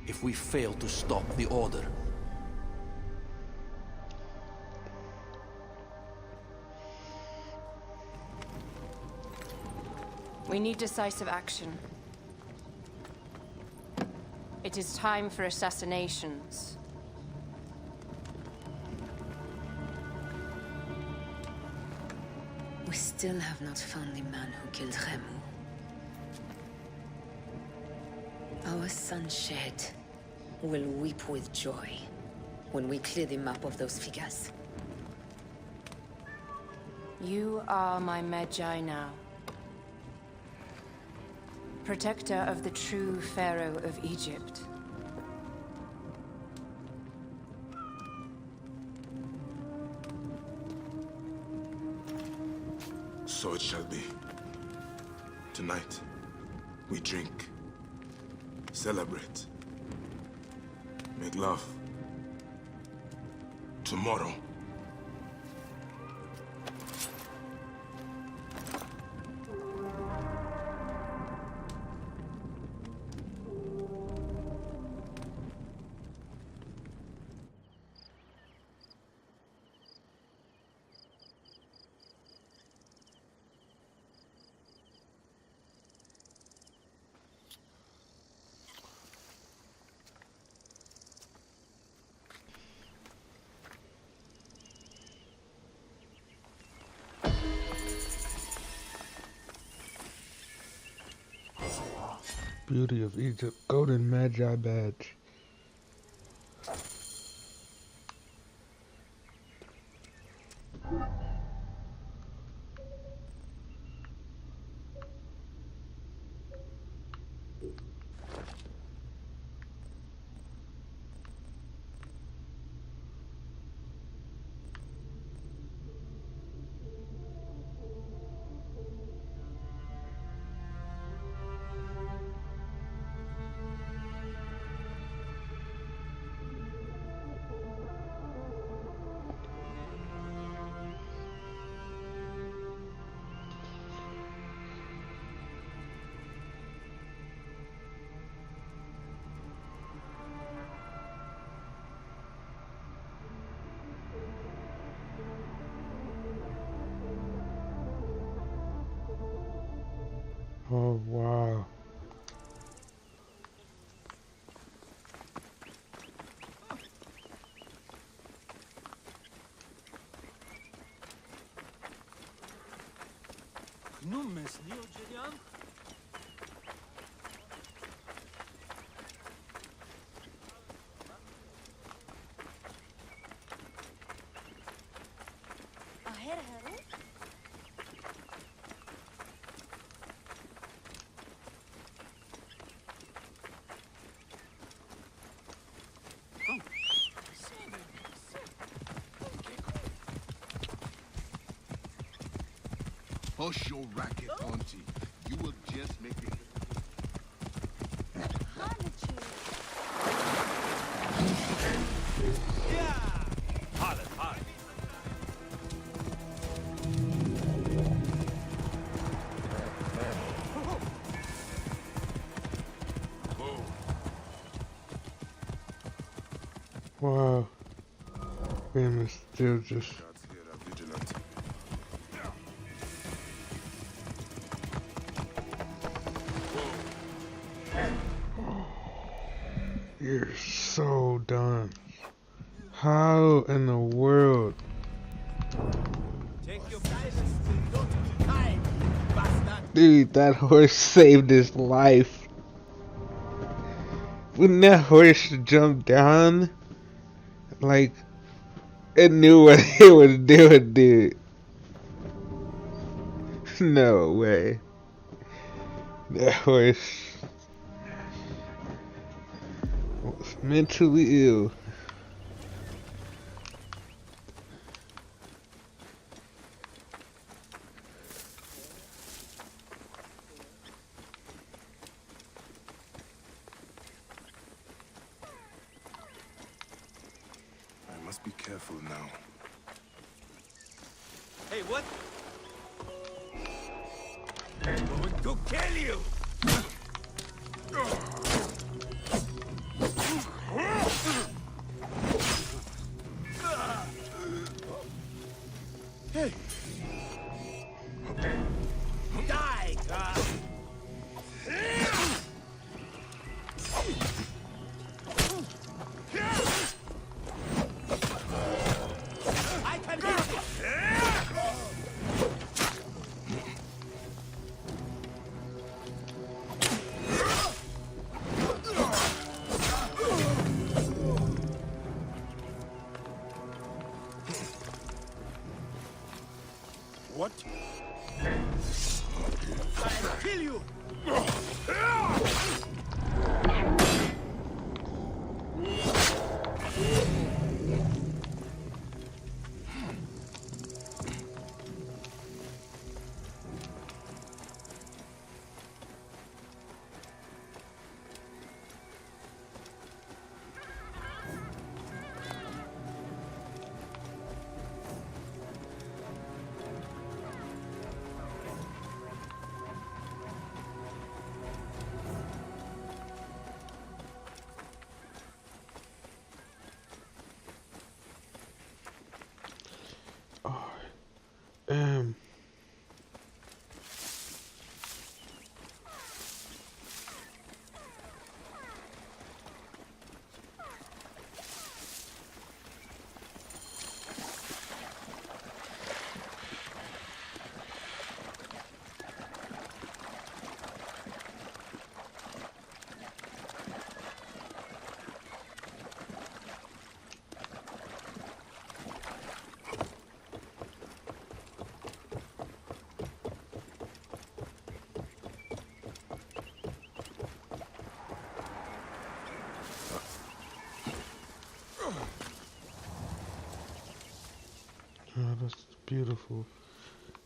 if we fail to stop the Order. We need decisive action. It is time for assassinations. We still have not found the man who killed Remu. Our son Shed will weep with joy when we clear the map of those figures. You are my Medjay now. Protector of the true Pharaoh of Egypt. So it shall be. Tonight, we drink, celebrate, make love. Tomorrow, Beauty of Egypt, golden Magi badge. Oh, wow. Hush your racket, Auntie. You will just make it. Wow. Game is still just. You're so done. How in the world? Dude, that horse saved his life. When that horse jumped down, like, it knew what it was doing, dude. No way. That horse was mentally ill. I must be careful now. Hey, what? I'm going to kill you! Hey! Die! I can do it! What? I'll kill you! Oh, that's beautiful.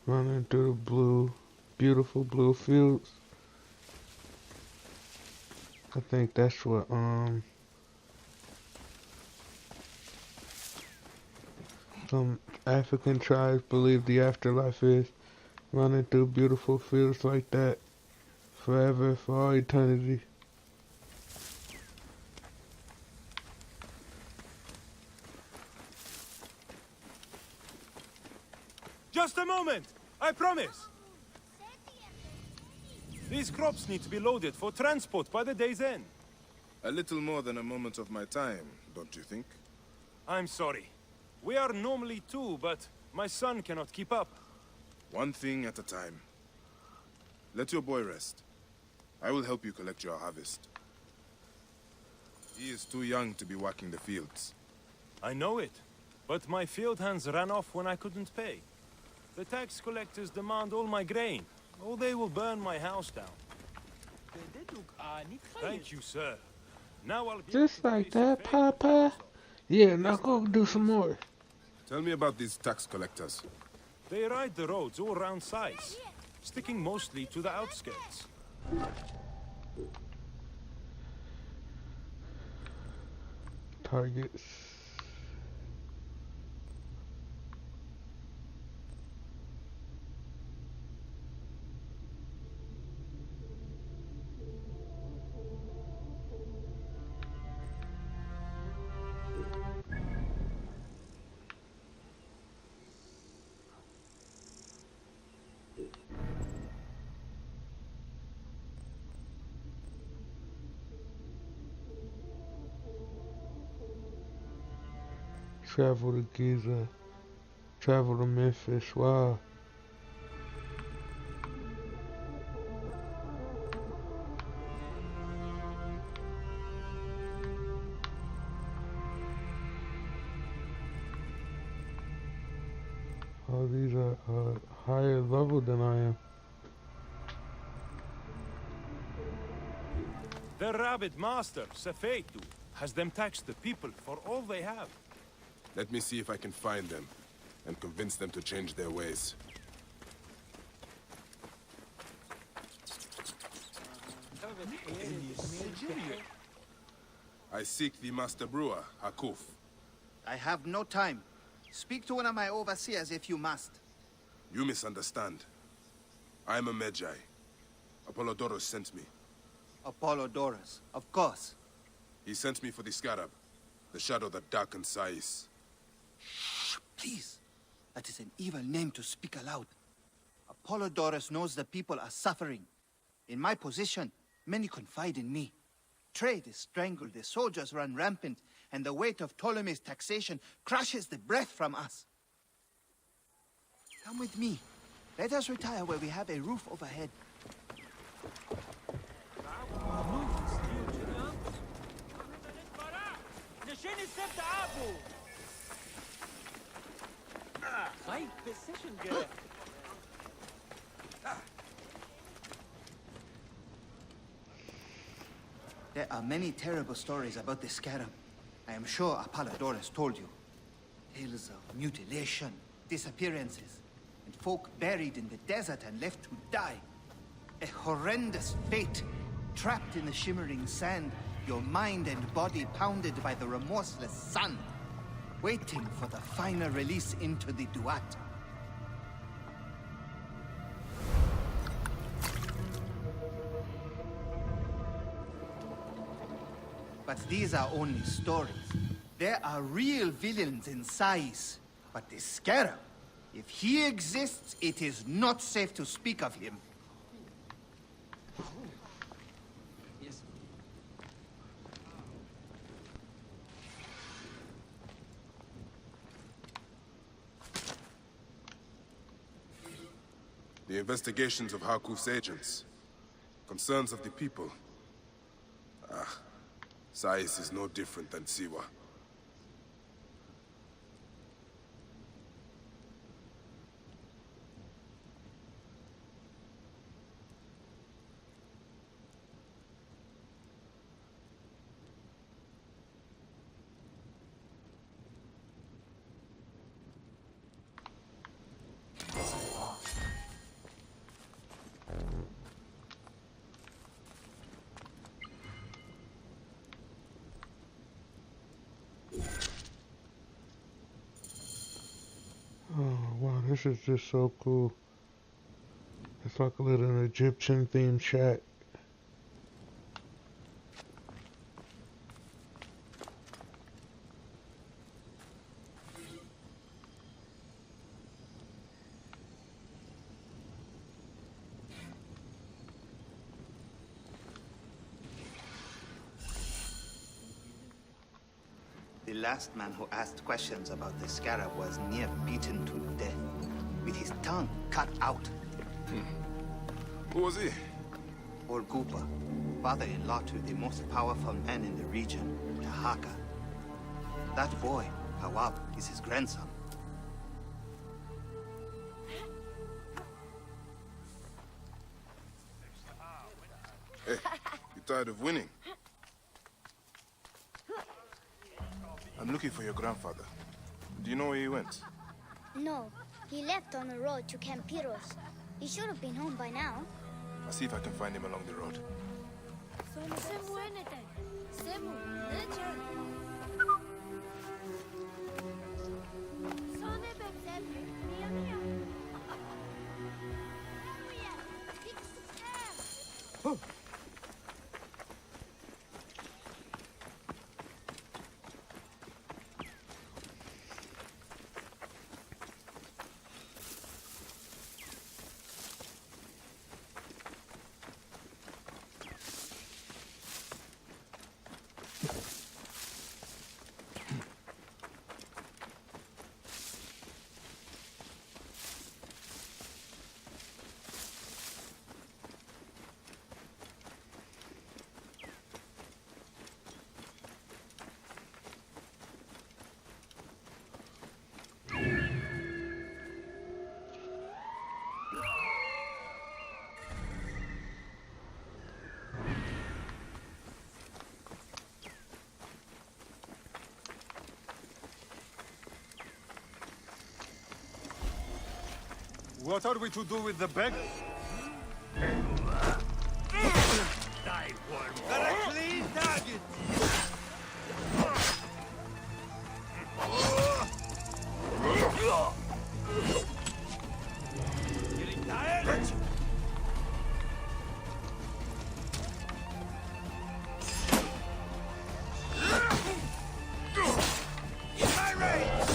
Running through the blue, beautiful blue fields. I think that's what some African tribes believe the afterlife is. Running through beautiful fields like that forever, for all eternity. Just a moment! I promise! These crops need to be loaded for transport by the day's end. A little more than a moment of my time, don't you think? I'm sorry. We are normally two, but my son cannot keep up. One thing at a time. Let your boy rest. I will help you collect your harvest. He is too young to be working the fields. I know it, but my field hands ran off when I couldn't pay. The tax collectors demand all my grain, or they will burn my house down. Thank you, sir. Now I'll be Just like that, Papa. Yeah, now go do some more. Tell me about these tax collectors. They ride the roads all around Sais, sticking mostly to the outskirts. Targets. Travel to Giza. Travel to Memphis. Wow. Oh, these are higher level than I am. The rabid master, Sefetu, has them tax the people for all they have. Let me see if I can find them and convince them to change their ways. I seek the Master Brewer, Hakuf. I have no time. Speak to one of my overseers if you must. You misunderstand. I am a Magi. Apollodorus sent me. Apollodorus, of course. He sent me for the Scarab, the shadow that darkens Sais. Shh, please. That is an evil name to speak aloud. Apollodorus knows the people are suffering. In my position, many confide in me. Trade is strangled, the soldiers run rampant, and the weight of Ptolemy's taxation crushes the breath from us. Come with me. Let us retire where we have a roof overhead. There are many terrible stories about the Scarab. I am sure Apollodorus told you. Tales of mutilation, disappearances, and folk buried in the desert and left to die. A horrendous fate, trapped in the shimmering sand, your mind and body pounded by the remorseless sun, waiting for the final release into the Duat. But these are only stories. There are real villains in Sais. But the Scarab, if he exists, it is not safe to speak of him. The investigations of Hakuf's agents. Concerns of the people. Sais is no different than Siwa. Oh, wow, this is just so cool. It's like a little Egyptian themed shack. The last man who asked questions about the scarab was near beaten to death, with his tongue cut out. Who was he? Orgupa, father-in-law to the most powerful man in the region, Tahaka. That boy, Hawab, is his grandson. Hey, you tired of winning? I'm looking for your grandfather. Do you know where he went? No, he left on the road to Campiros. He should have been home by now. I'll see if I can find him along the road. What are we to do with the bag? Die, worm. Got a clean target. Getting tired? In my range!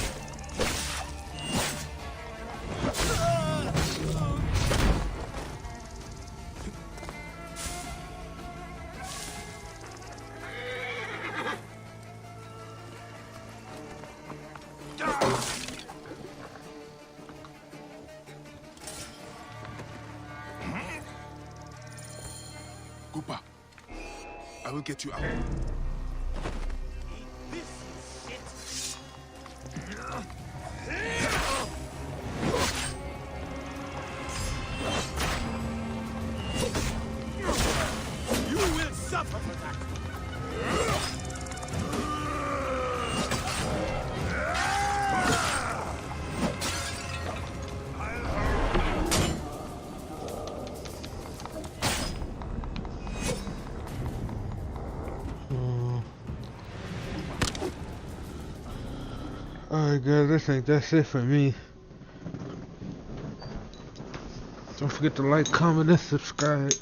Gupa, I will get you out. You will suffer for that! Alright guys, I think that's it for me. Don't forget to like, comment, and subscribe.